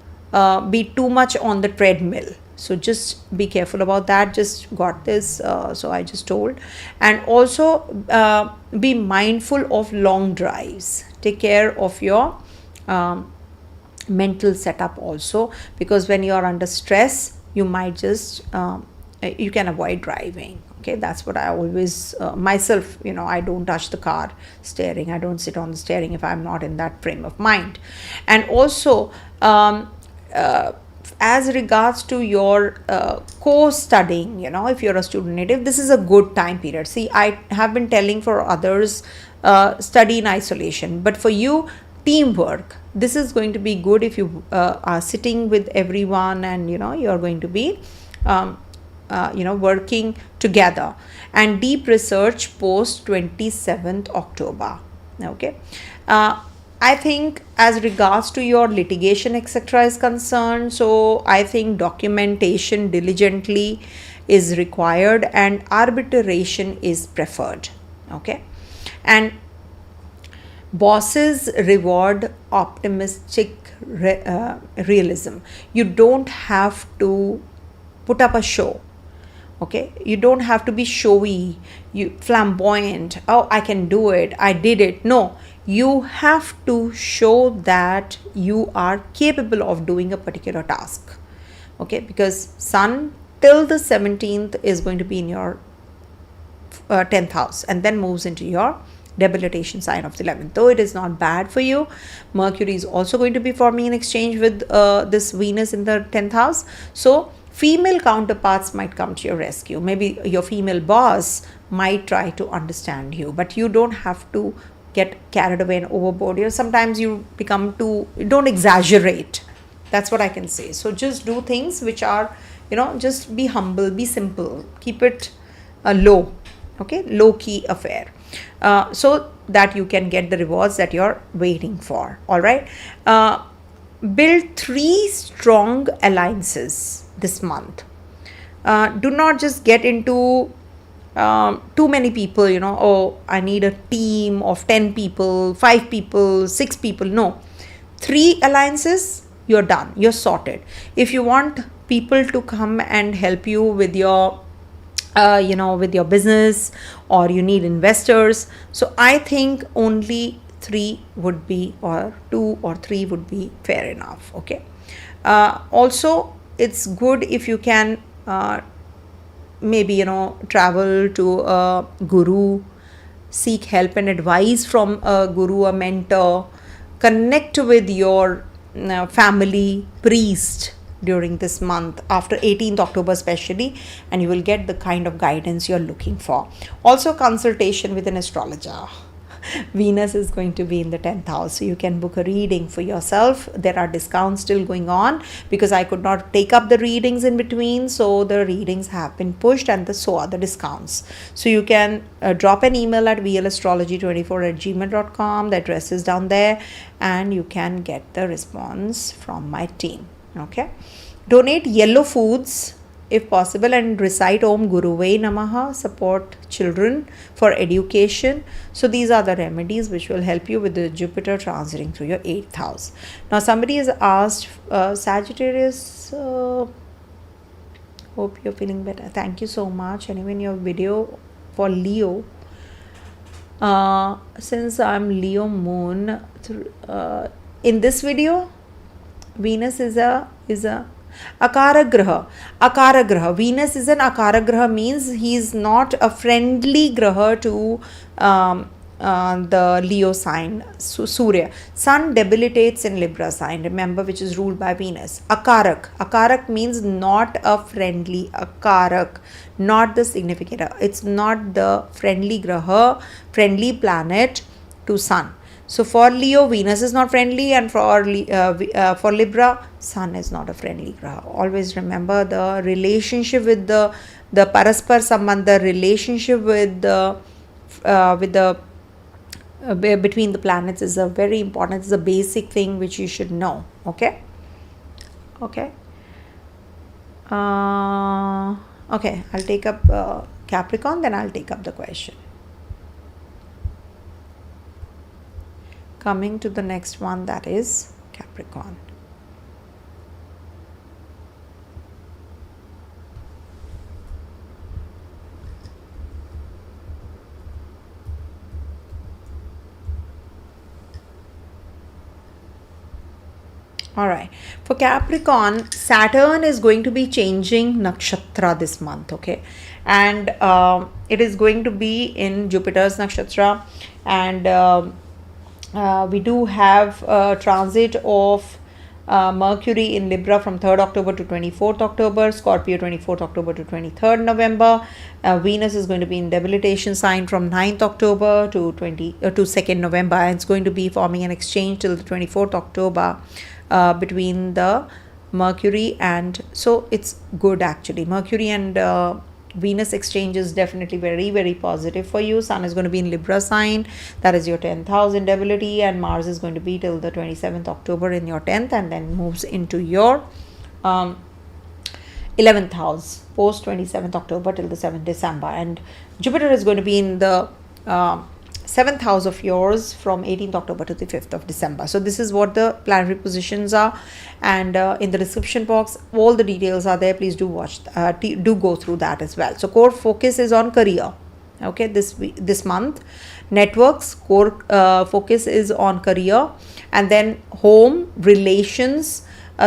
be too much on the treadmill. So just be careful about that. Just got this, so I just told. And also be mindful of long drives. Take care of your mental setup also, because when you are under stress, you might just you can avoid driving. Okay, that's what I always myself, I don't touch the car steering. I don't sit on the steering if I'm not in that frame of mind. And also as regards to your co-studying, if you're a student native, this is a good time period. See, I have been telling for others study in isolation, but for you, teamwork, this is going to be good if you are sitting with everyone, and you're going to be working together. And deep research post 27th October. Okay, I think as regards to your litigation etc. is concerned, so I think documentation diligently is required and arbitration is preferred. Okay, and bosses reward optimistic realism. You don't have to put up a show. Okay, you don't have to be showy, flamboyant. Oh, I can do it, I did it. No, you have to show that you are capable of doing a particular task. Okay, because sun till the 17th is going to be in your 10th house, and then moves into your debilitation sign of the 11th. Though it is not bad for you, Mercury is also going to be forming an exchange with this Venus in the 10th house. So female counterparts might come to your rescue. Maybe your female boss might try to understand you, but you don't have to get carried away and overboard. Sometimes you become don't exaggerate. That's what I can say. So just do things which are, just be humble, be simple, keep it low. Okay, low key affair, so that you can get the rewards that you're waiting for. All right, build 3 strong alliances this month. Do not just get into too many people, oh, I need a team of 10 people, 5 people, 6 people. No, 3 alliances, you're done, you're sorted. If you want people to come and help you with your with your business, or you need investors, so I think only 3 would be, or 2 or 3 would be fair enough. Okay, also it's good if you can maybe travel to a guru, seek help and advice from a guru, a mentor, connect with your family priest during this month after 18th October especially, and you will get the kind of guidance you're looking for. Also consultation with an astrologer. Venus is going to be in the 10th house, so you can book a reading for yourself. There are discounts still going on because I could not take up the readings in between, so the readings have been pushed, and so are the discounts. So you can drop an email at vlastrology24@gmail.com. the address is down there, and you can get the response from my team. Okay, donate yellow foods if possible, and recite Om Guruve Namaha. Support children for education. So these are the remedies which will help you with the Jupiter transiting through your 8th house. Now somebody has asked, Sagittarius, hope you're feeling better. Thank you so much. And even your video for Leo, since I'm Leo moon, in this video Venus is a Akara Graha. Venus is an Akara Graha, means he is not a friendly Graha to the Leo sign, Surya. Sun debilitates in Libra sign, remember, which is ruled by Venus. Akarak means not a friendly. Akarak, not the significator. It's not the friendly Graha, friendly planet to Sun. So for Leo, Venus is not friendly, and for Libra, Sun is not a friendly graha. Always remember the relationship with the Paraspar Sambandh, the relationship with the between the planets is a very important. It's a basic thing which you should know. Okay. Okay. Okay. I'll take up Capricorn, then I'll take up the question. Coming to the next one, that is Capricorn. All right. For Capricorn, Saturn is going to be changing nakshatra this month, okay? And it is going to be in Jupiter's nakshatra. And we do have a transit of Mercury in Libra from 3rd October to 24th October, Scorpio 24th October to 23rd November. Venus is going to be in debilitation sign from 9th October to 2nd November, and it's going to be forming an exchange till the 24th October between the Mercury, and so it's good actually. Mercury and Venus exchange is definitely very, very positive for you. Sun is going to be in Libra sign, that is your 10th house in debility, and Mars is going to be till the 27th October in your 10th, and then moves into your 11th house post 27th October till the 7th December. And Jupiter is going to be in the 7th house of yours from 18th October to the 5th of December. So this is what the planetary positions are, and in the description box all the details are there. Please do watch, do go through that as well. So core focus is on career, okay, this month. Networks, core focus is on career, and then home relations,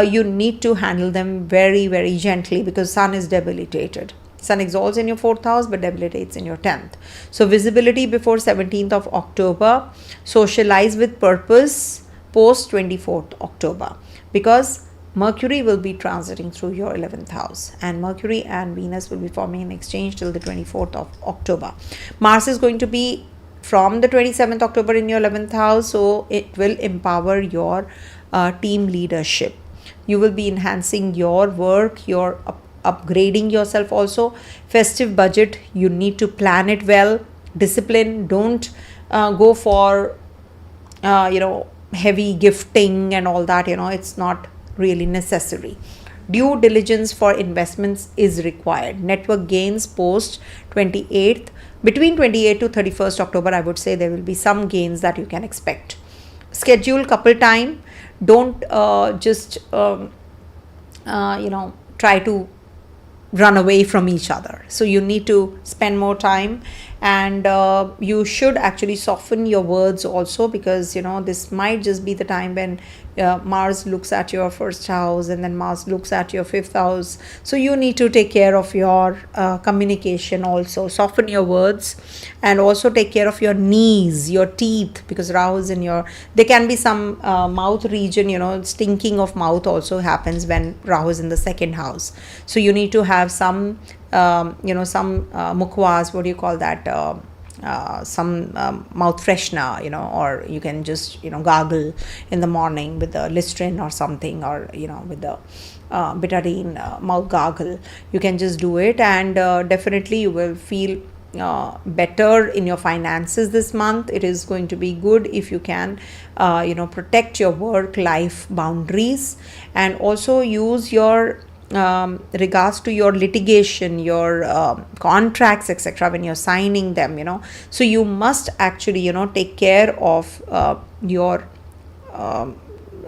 you need to handle them very, very gently because Sun is debilitated. Sun exalts in your 4th house but debilitates in your 10th. So visibility before 17th of October, socialize with purpose post 24th October, because Mercury will be transiting through your 11th house, and Mercury and Venus will be forming an exchange till the 24th of October. Mars is going to be from the 27th October in your 11th house, so it will empower your team leadership. You will be enhancing your work, your upgrading yourself also. Festive budget, you need to plan it well. Discipline, don't go for heavy gifting and all that, it's not really necessary. Due diligence for investments is required. Network gains post 28th, between 28th to 31st October, I would say there will be some gains that you can expect. Schedule couple time. Don't just try to run away from each other. So you need to spend more time, and you should actually soften your words also, because this might just be the time when Mars looks at your 1st house and then Mars looks at your 5th house. So you need to take care of your communication also. Soften your words, and also take care of your knees, your teeth, because Rahu is in your, there can be some mouth region, stinking of mouth also happens when Rahu is in the 2nd house. So you need to have some some mukwas, what do you call that, some mouth freshener, or you can just gargle in the morning with the Listerine or something, or with the betadine mouth gargle. You can just do it, and definitely you will feel better in your finances this month. It is going to be good if you can protect your work life boundaries, and also use your regards to your litigation, your contracts, etc., when you're signing them, so you must actually take care of your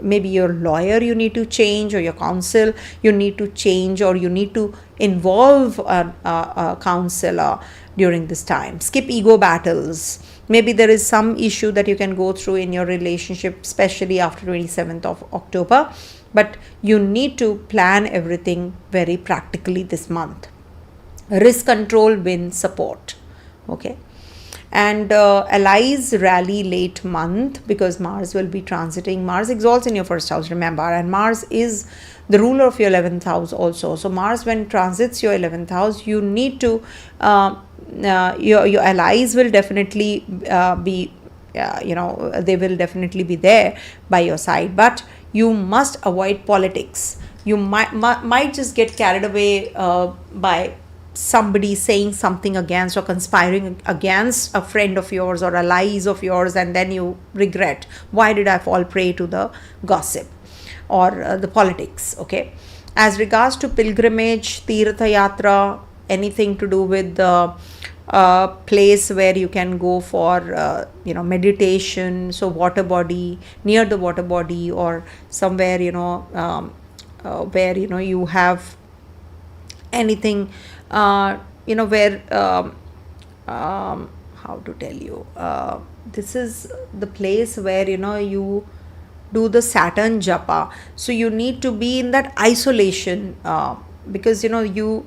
maybe your lawyer you need to change, or your counsel you need to change, or you need to involve a counselor during this time. Skip ego battles. Maybe there is some issue that you can go through in your relationship, especially after 27th of October, but you need to plan everything very practically this month. Risk control wins support, okay. And allies rally late month, because Mars will be transiting. Mars exalts in your 1st house, remember, and Mars is the ruler of your 11th house also. So Mars, when transits your 11th house, you need to your allies will definitely be they will definitely be there by your side, but you must avoid politics. You might just get carried away by somebody saying something against or conspiring against a friend of yours or allies of yours, and then you regret, why did I fall prey to the gossip or the politics, okay. As regards to pilgrimage, tirtha yatra, anything to do with the place where you can go for meditation, so water body, near the water body, or somewhere where you have anything where how to tell you, this is the place where you do the Saturn japa. So you need to be in that isolation, because you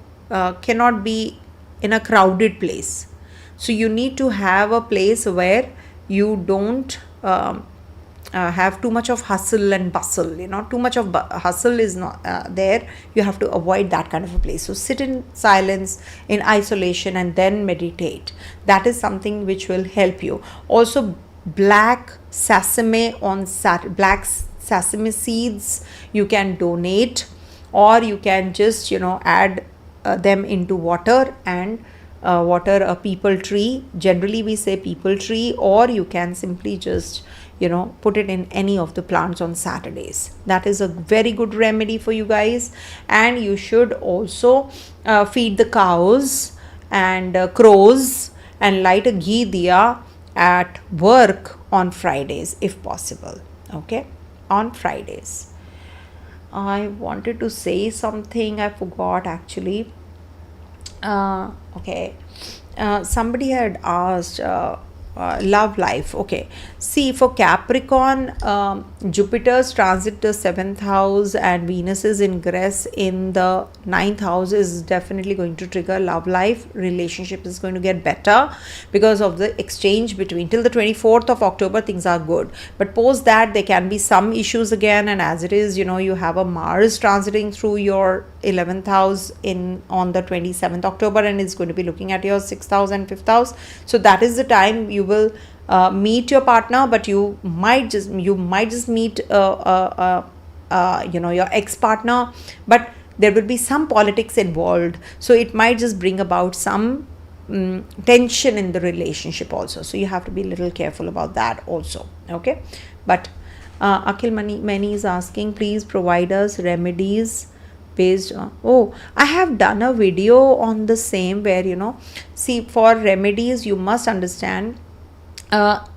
cannot be in a crowded place. So you need to have a place where you don't have too much of hustle and bustle. Too much of hustle is not there. You have to avoid that kind of a place. So sit in silence, in isolation, and then meditate. That is something which will help you. Also, black sesame black sesame seeds you can donate, or you can just add them into water and water a people tree. Generally we say people tree, or you can simply just put it in any of the plants on Saturdays. That is a very good remedy for you guys. And you should also feed the cows and crows and light a ghee diya at work on Fridays if possible. Okay, on Fridays. I wanted to say something, I forgot actually. Okay, somebody had asked love life. Okay, see, for Capricorn, Jupiter's transit the 7th house and Venus is ingress in the 9th house is definitely going to trigger love life. Relationship is going to get better because of the exchange between. Till the 24th of October things are good, but post that there can be some issues again. And as it is, you have a Mars transiting through your 11th house on the 27th October, and it's going to be looking at your 6th house and 5th house. So that is the time you will meet your partner, but you might just meet your ex-partner, but there will be some politics involved, so it might just bring about some tension in the relationship also. So you have to be a little careful about that also. Okay, but Akhil Mani is asking, please provide us remedies based on, I have done a video on the same where see, for remedies you must understand,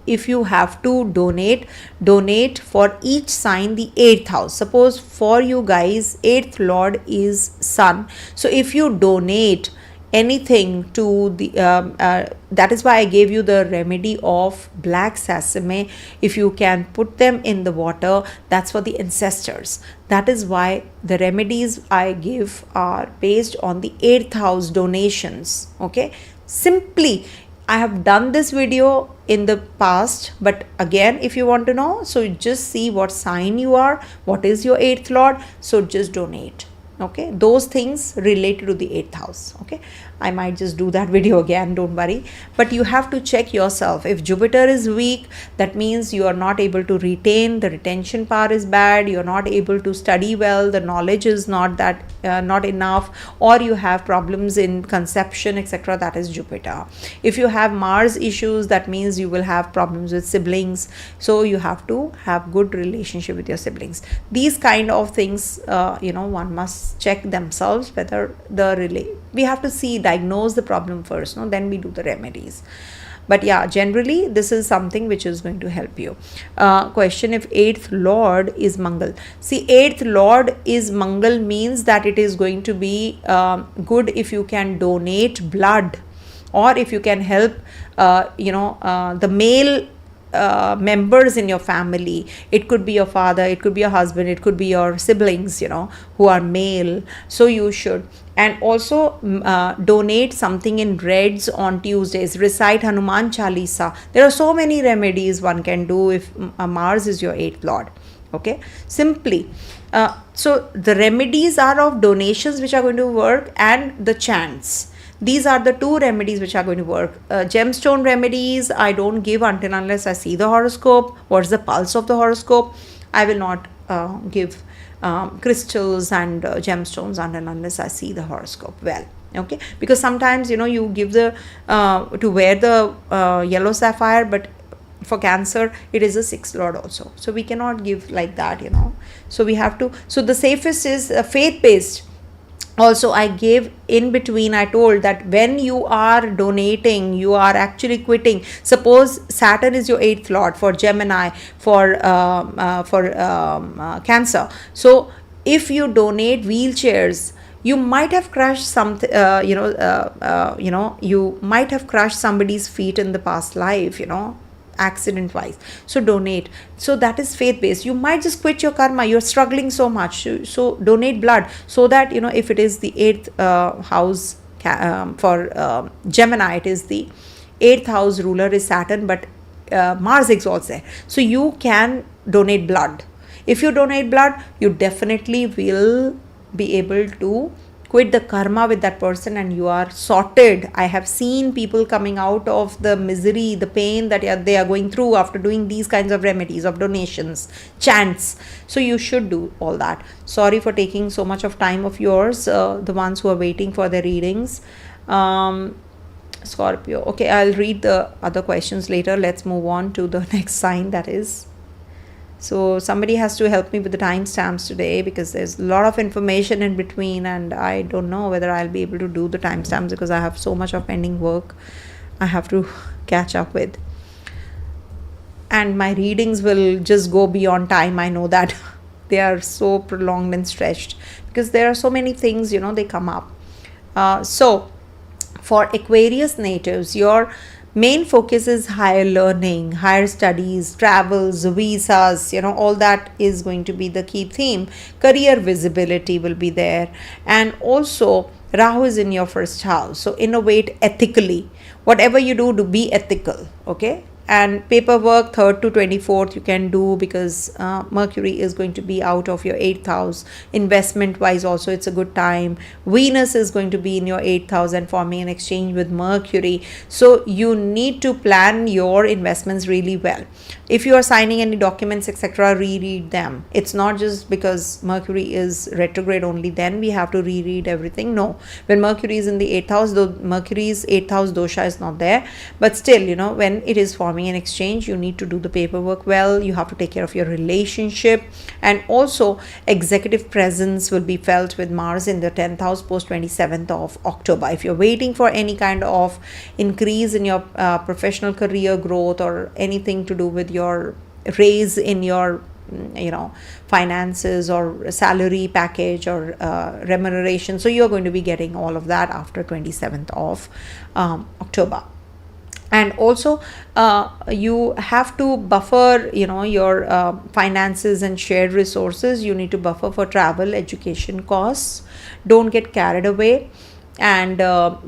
if you have to donate for each sign the 8th house. Suppose for you guys 8th lord is sun, so if you donate anything to the that is why I gave you the remedy of black sesame. If you can put them in the water, that's for the ancestors. That is why the remedies I give are based on the 8th house donations. Okay, simply I have done this video in the past, but again, if you want to know, so just see what sign you are, what is your 8th lord, so just donate. Okay, those things related to the 8th house. Okay, I might just do that video again, don't worry, but you have to check yourself. If Jupiter is weak, that means you are not able to retain, the retention power is bad, you are not able to study well, the knowledge is not that not enough, or you have problems in conception, etc. That is Jupiter. If you have Mars issues, that means you will have problems with siblings, so you have to have good relationship with your siblings. These kind of things one must check themselves whether we have to diagnose the problem first, then we do the remedies. But yeah, generally this is something which is going to help you. Question, if 8th lord is Mangal. See, 8th lord is Mangal means that it is going to be good if you can donate blood, or if you can help the male members in your family. It could be your father, it could be your husband, it could be your siblings who are male. So you should. And also donate something in reds on Tuesdays, recite Hanuman Chalisa. There are so many remedies one can do if Mars is your 8th lord. Okay, simply so the remedies are of donations which are going to work, and the chants. These are the two remedies which are going to work. Gemstone remedies I don't give until unless I see the horoscope. What's the pulse of the horoscope? I will not give crystals and gemstones until unless I see the horoscope well. Okay, because sometimes you give the to wear the yellow sapphire, but for Cancer it is a 6th lord also, so we cannot give like that. So we have to. So the safest is faith based. Also, I gave in between, I told that when you are donating, you are actually quitting. Suppose Saturn is your 8th lord for Gemini, for Cancer. So if you donate wheelchairs, you might have crushed something, you might have crushed somebody's feet in the past life, accident wise. So donate. So that is faith based. You might just quit your karma, you're struggling so much, so donate blood, so that if it is the 8th house for Gemini, it is the 8th house ruler is Saturn, but Mars exalts there, so you can donate blood. If you donate blood, you definitely will be able to quit the karma with that person, and you are sorted. I have seen people coming out of the misery, the pain that they are going through after doing these kinds of remedies, of donations, chants. So you should do all that. Sorry for taking so much of time of yours, the ones who are waiting for their readings. Scorpio. Okay, I'll read the other questions later. Let's move on to the next sign, that is. So somebody has to help me with the timestamps today, because there's a lot of information in between, and I don't know whether I'll be able to do the timestamps because I have so much of pending work I have to catch up with. And my readings will just go beyond time. I know that they are so prolonged and stretched because there are so many things, they come up. So for Aquarius natives, your main focus is higher learning, higher studies, travels, visas, all that is going to be the key theme. Career visibility will be there. And also, Rahu is in your first house. So innovate ethically. Whatever you do, be ethical. Okay. And paperwork 3rd to 24th you can do, because Mercury is going to be out of your 8th house. Investment wise also it's a good time. Venus is going to be in your 8th house and forming an exchange with Mercury. So you need to plan your investments really well. If you are signing any documents, etc., reread them. It's not just because Mercury is retrograde only then we have to reread everything. No, when Mercury is in the 8th house, though Mercury's 8th house dosha is not there, but still, when it is forming an exchange, you need to do the paperwork well. You have to take care of your relationship, and also executive presence will be felt with Mars in the 10th house post 27th of October. If you're waiting for any kind of increase in your professional career growth or anything to do with your raise in your finances or salary package or remuneration, so you're going to be getting all of that after 27th of October. And also you have to buffer your finances and shared resources. You need to buffer for travel, education costs. Don't get carried away. And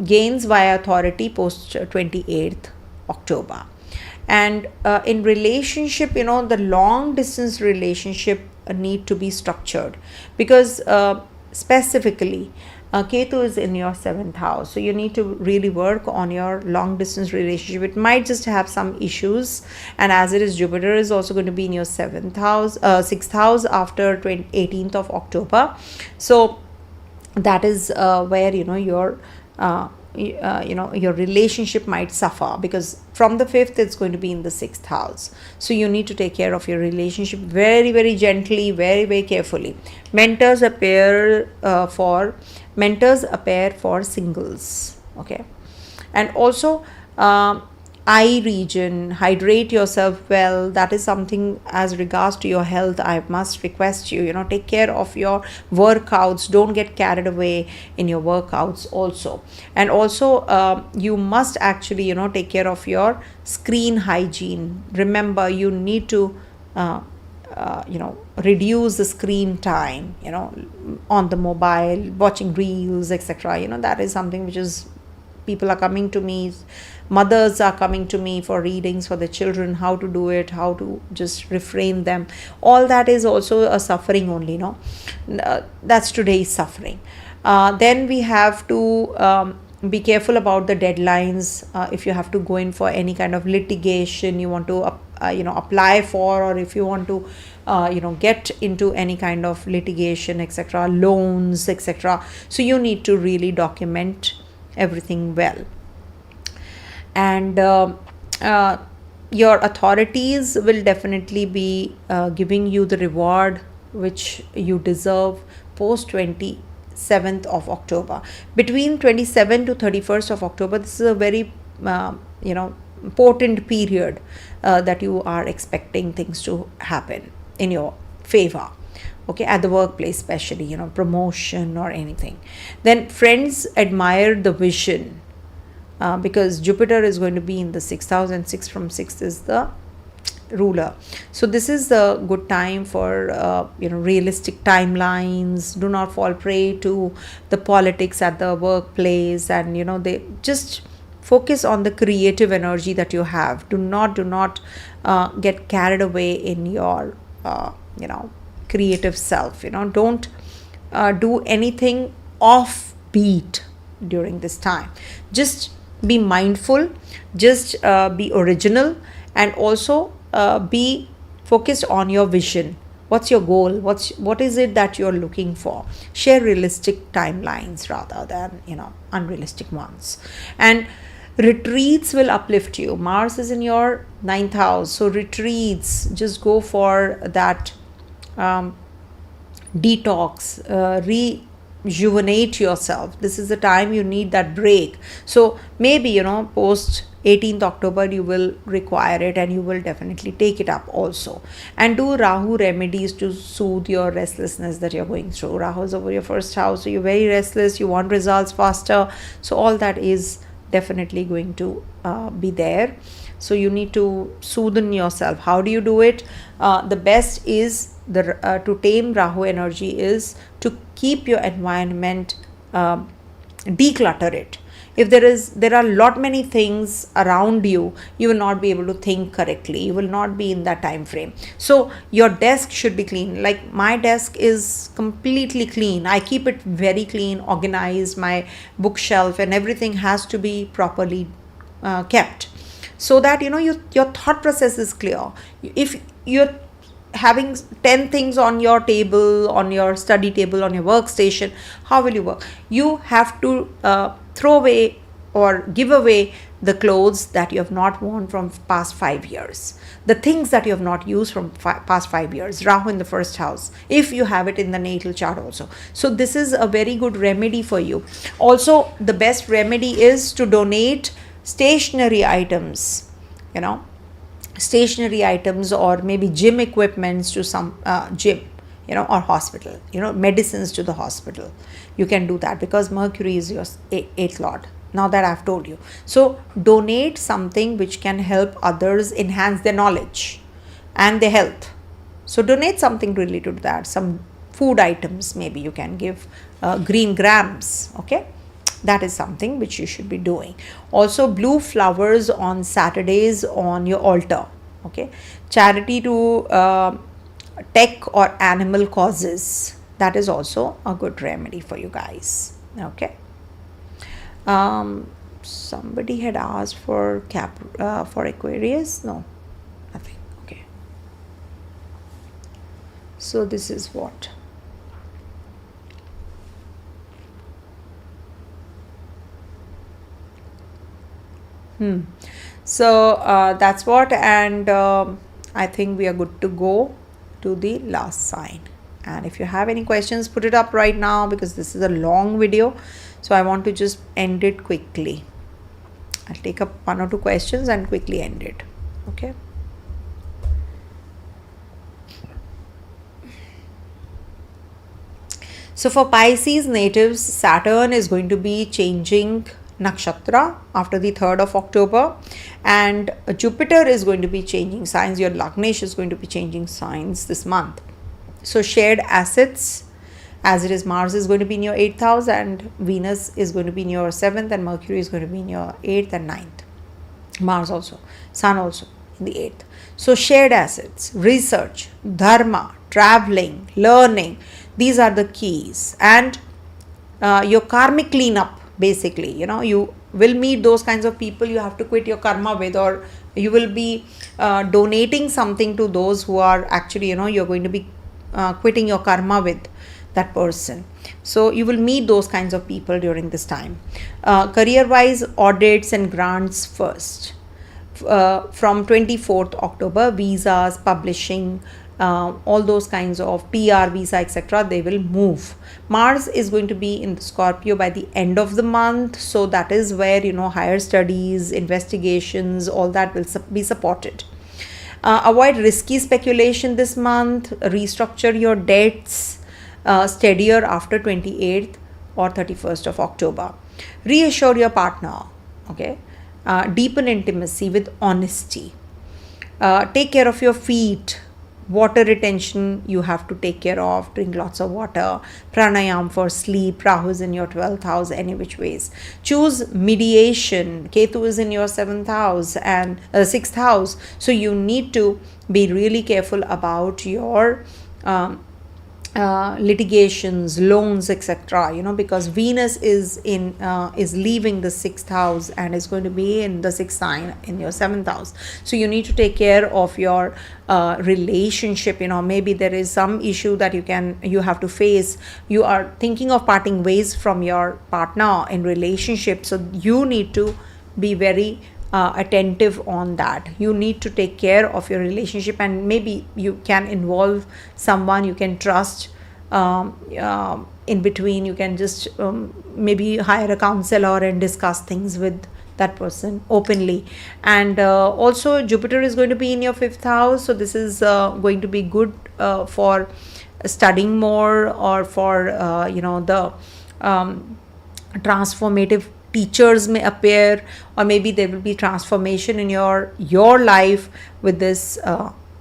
gains via authority post 28th October. And in relationship, the long distance relationship need to be structured, because specifically Ketu is in your 7th house. So you need to really work on your long distance relationship. It might just have some issues. And as it is, Jupiter is also going to be in your 7th house, 6th house after 18th of October. So that is where, your relationship might suffer, because from the 5th it's going to be in the 6th house. So you need to take care of your relationship very, very gently, very, very carefully. Mentors appear for singles. Okay. And also eye region, hydrate yourself well. That is something as regards to your health. I must request you, take care of your workouts. Don't get carried away in your workouts also. And also you must actually, take care of your screen hygiene. Remember, you need to reduce the screen time, on the mobile, watching reels, etc. That is something which is, people are coming to me, mothers are coming to me for readings for the children, how to do it, how to just refrain them. All that is also a suffering only, that's today's suffering. Then we have to be careful about the deadlines. If you have to go in for any kind of litigation you want to apply for, or if you want to get into any kind of litigation, etc., loans, etc., so you need to really document everything well. And your authorities will definitely be giving you the reward which you deserve post 27th of October. Between 27th to 31st of October, this is a very important period that you are expecting things to happen in your favor. Okay, at the workplace especially, promotion or anything. Then friends admire the vision because Jupiter is going to be in the 6th house, and 6 from 6th is the ruler. So this is the good time for realistic timelines. Do not fall prey to the politics at the workplace, and they just focus on the creative energy that you have. Do not get carried away in your creative self. Don't do anything offbeat during this time. Just be mindful, just be original, and also be focused on your vision. What's your goal? What is it that you're looking for? Share realistic timelines rather than unrealistic ones. And retreats will uplift you. Mars is in your 9th house, so retreats, just go for that detox, rejuvenate yourself. This is the time you need that break. So maybe post 18th October you will require it, and you will definitely take it up also. And do Rahu remedies to soothe your restlessness that you're going through. Rahu is over your 1st house, so you're very restless, you want results faster, so all that is definitely going to be there. So you need to soothe yourself. How do you do it? The best is to tame Rahu energy is to keep your environment, declutter it. If there are lot many things around you, you will not be able to think correctly. You will not be in that time frame. So your desk should be clean. Like my desk is completely clean. I keep it very clean, organized. My bookshelf and everything has to be properly kept, so that your thought process is clear. If you're having 10 things on your table, on your study table, on your workstation, how will you work? You have to throw away or give away the clothes that you have not worn from past 5 years, the things that you have not used from past 5 years. Rahu in the 1st house, if you have it in the natal chart also. So this is a very good remedy for you. Also, the best remedy is to donate stationary items, stationary items, or maybe gym equipments to some gym, or hospital, medicines to the hospital. You can do that because Mercury is your 8th lord, now that I've told you. So donate something which can help others enhance their knowledge and their health. So donate something related to that. Some food items, maybe you can give green grams. Okay, that is something which you should be doing. Also, blue flowers on Saturdays on your altar. Okay, charity to tech or animal causes, that is also a good remedy for you guys. Okay, somebody had asked for Aquarius. No, nothing. Okay, so this is what so that's what, and I think we are good to go to the last sign. And if you have any questions, put it up right now, because this is a long video, so I want to just end it quickly. I'll take up 1 or 2 questions and quickly end it. Okay, so for Pisces natives, Saturn is going to be changing nakshatra after the 3rd of October, and Jupiter is going to be changing signs. Your Lagnesh is going to be changing signs this month. So shared assets, as it is, Mars is going to be in your 8th house, and Venus is going to be in your 7th, and Mercury is going to be in your 8th and 9th. Mars also, Sun also in the 8th. So shared assets, research, dharma, traveling, learning, these are the keys. And your karmic cleanup, basically, you will meet those kinds of people you have to quit your karma with, or you will be donating something to those who are actually, you're going to be quitting your karma with that person. So you will meet those kinds of people during this time. Career wise, audits and grants first. From 24th October, visas, publishing, all those kinds of PR, visa, etc., they will move. Mars is going to be in the Scorpio by the end of the month, so that is where higher studies, investigations, all that will be supported. Avoid risky speculation this month. Restructure your debts. Steadier after 28th or 31st of October. Reassure your partner. Okay, deepen intimacy with honesty. Take care of your feet. Water retention you have to take care of. Drink lots of water. Pranayam for sleep. Rahu is in your 12th house, any which ways. Choose mediation. Ketu is in your 7th house and 6th house. So you need to be really careful about your litigations, loans, etc. Because Venus is leaving the 6th house and is going to be in the 6th sign in your 7th house. So you need to take care of your relationship. Maybe there is some issue that you have to face. You are thinking of parting ways from your partner in relationship, so you need to be very attentive on that. You need to take care of your relationship, and maybe you can involve someone you can trust in between. You can just maybe hire a counselor and discuss things with that person openly. And also Jupiter is going to be in your 5th house, so this is going to be good for studying more, or for the transformative teachers may appear, or maybe there will be transformation in your life with this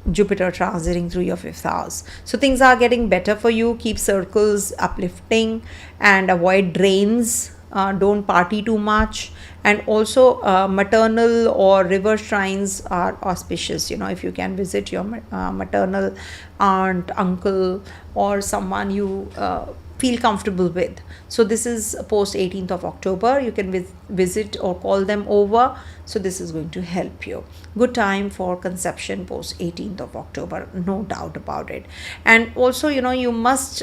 Jupiter transiting through your 5th house. So things are getting better for you. Keep circles uplifting and avoid drains. Don't party too much. And also maternal or river shrines are auspicious. If you can visit your maternal aunt, uncle, or someone you feel comfortable with. So this is post 18th of October. You can visit or call them over. So this is going to help you. Good time for conception post 18th of October, no doubt about it. And also, you must,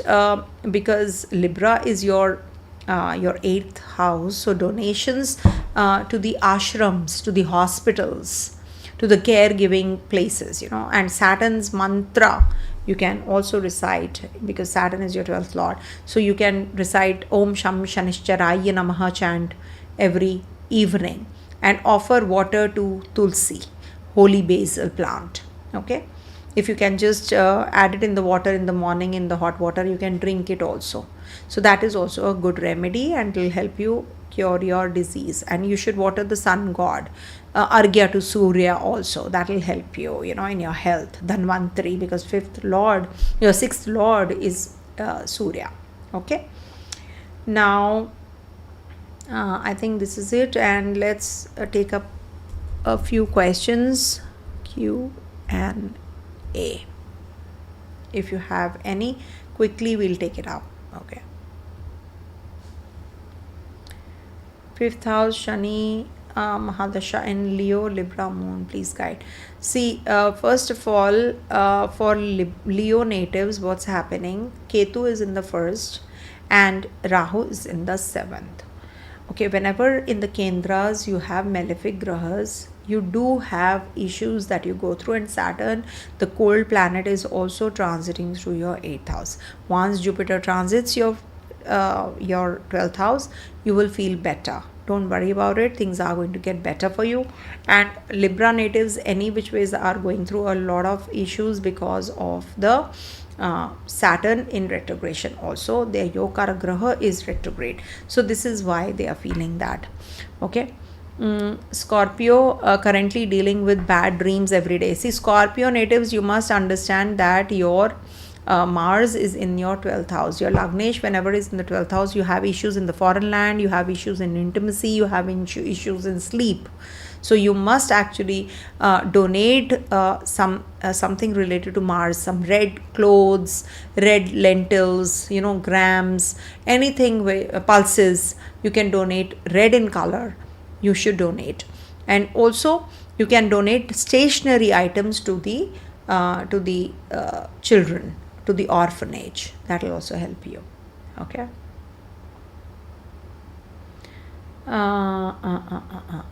because Libra is your 8th house, so donations to the ashrams, to the hospitals, to the caregiving places, and Saturn's mantra you can also recite, because Saturn is your 12th lord. So you can recite Om Sham Shanishcharaya Namaha chant every evening, and offer water to Tulsi, holy basil plant. Okay, if you can just add it in the water in the morning, in the hot water, you can drink it also. So that is also a good remedy, and will help you cure your disease. And you should water the sun god, Argya to Surya also. That will help you, in your health. Dhanvantari, because 5th lord, your 6th lord is Surya. Okay. Now, I think this is it, and let's take up a few questions. Q&A. If you have any, quickly we'll take it up. Okay. 5th house, Shani, Mahadasha in Leo, Libra moon, please guide. See, first of all, for Leo natives, what's happening? Ketu is in the 1st and Rahu is in the 7th. Okay, whenever in the Kendras you have malefic grahas, you do have issues that you go through, and Saturn, the cold planet, is also transiting through your 8th house. Once Jupiter transits your 12th house, you will feel better. Don't worry about it. Things are going to get better for you. And Libra natives, any which ways, are going through a lot of issues because of the Saturn in retrogression. Also, their Yokara Graha is retrograde. So this is why they are feeling that. Okay. Scorpio, currently dealing with bad dreams every day. See, Scorpio natives, you must understand that your Mars is in your 12th house. Your Lagnesh, whenever is in the 12th house, you have issues in the foreign land, you have issues in intimacy, you have issues in sleep. So you must actually donate something related to Mars, some red clothes, red lentils, grams, anything, pulses. You can donate red in color. You should donate. And also you can donate stationary items to the children, to the orphanage. That will also help you. Okay.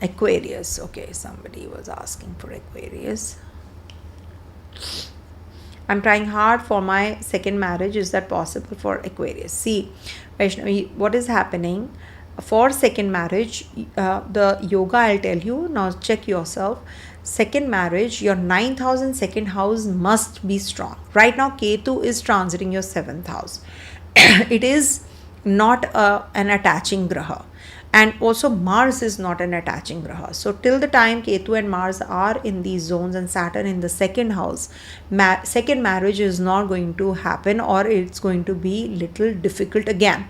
Aquarius. Okay, somebody was asking for Aquarius. I'm trying hard for my second marriage. Is that possible for Aquarius? See, Vaishnavi, what is happening for second marriage? The yoga, I'll tell you. Now check yourself. Second marriage, your 9th house and 2nd house must be strong. Right now, Ketu is transiting your 7th house. It is not an attaching graha. And also Mars is not an attaching graha. So till the time Ketu and Mars are in these zones and Saturn in the second house, second marriage is not going to happen, or it's going to be little difficult again,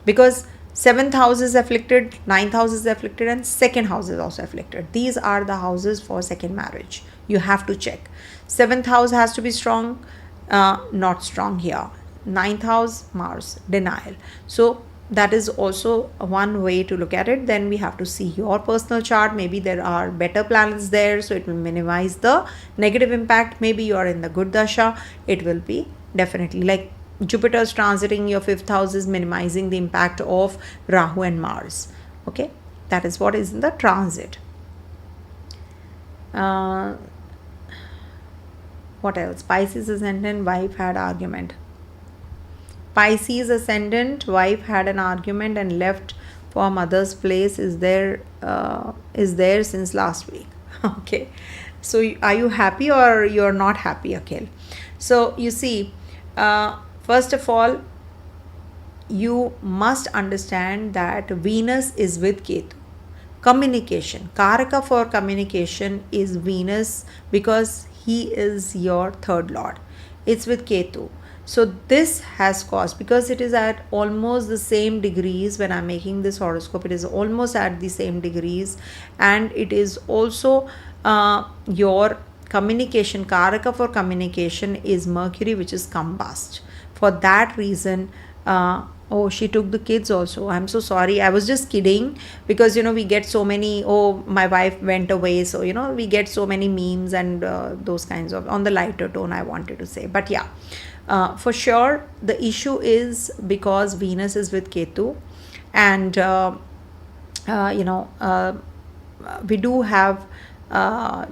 because 7th house is afflicted, 9th house is afflicted, and second house is also afflicted. These are the houses for second marriage. You have to check. 7th house has to be strong, not strong here. 9th house, Mars, denial. So that is also one way to look at it. Then we have to see your personal chart. Maybe there are better planets there, so it will minimize the negative impact. Maybe you are in the good dasha. It will be definitely like Jupiter's transiting your 5th house is minimizing the impact of Rahu and Mars. Okay, that is what is in the transit. What else? Pisces ascendant, wife had argument. Pisces ascendant, wife had an argument and left for mother's place is there since last week. Okay, so are you happy or you're not happy, Akhil? So you see, first of all, you must understand that Venus is with Ketu. Communication, Karaka for communication is Venus, because he is your third lord. It's with Ketu. So this has caused, because it is at almost the same degrees when I'm making this horoscope, it is almost at the same degrees, and it is also your communication, Karaka for communication is Mercury, which is combust. For that reason, oh, she took the kids also. I'm so sorry. I was just kidding, because, we get so many, oh, my wife went away. So, we get so many memes and those kinds of, on the lighter tone, I wanted to say. But yeah, for sure, the issue is because Venus is with Ketu, and, we do have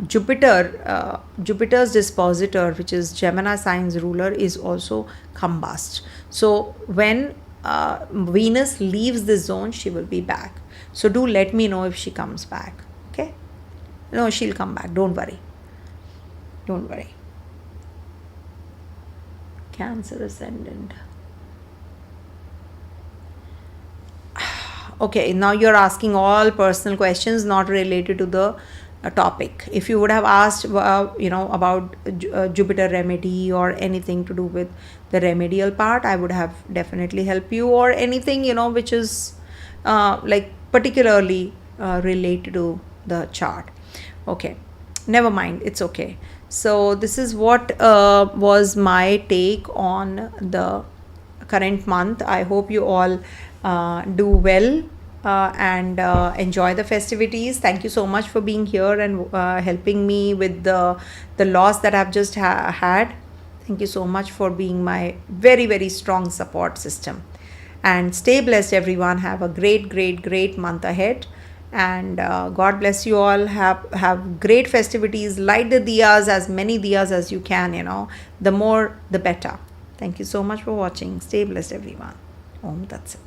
Jupiter's dispositor, which is Gemini sign's ruler, is also combust. So when Venus leaves this zone, she will be back. So do let me know if she comes back. Okay? No, she'll come back. Don't worry. Don't worry. Cancer ascendant. Okay, now you're asking all personal questions not related to the topic. If you would have asked, about Jupiter remedy or anything to do with the remedial part, I would have definitely helped you, or anything, which is like particularly related to the chart. Okay, never mind. It's okay. So this is what was my take on the current month. I hope you all do well and enjoy the festivities. Thank you so much for being here and helping me with the loss that I've just had. Thank you so much for being my very, very strong support system. And stay blessed, everyone. Have a great, great, great month ahead. And God bless you all. Have great festivities. Light the diyas, as many diyas as you can, the more the better. Thank you so much for watching. Stay blessed, everyone. Om Tat Sat.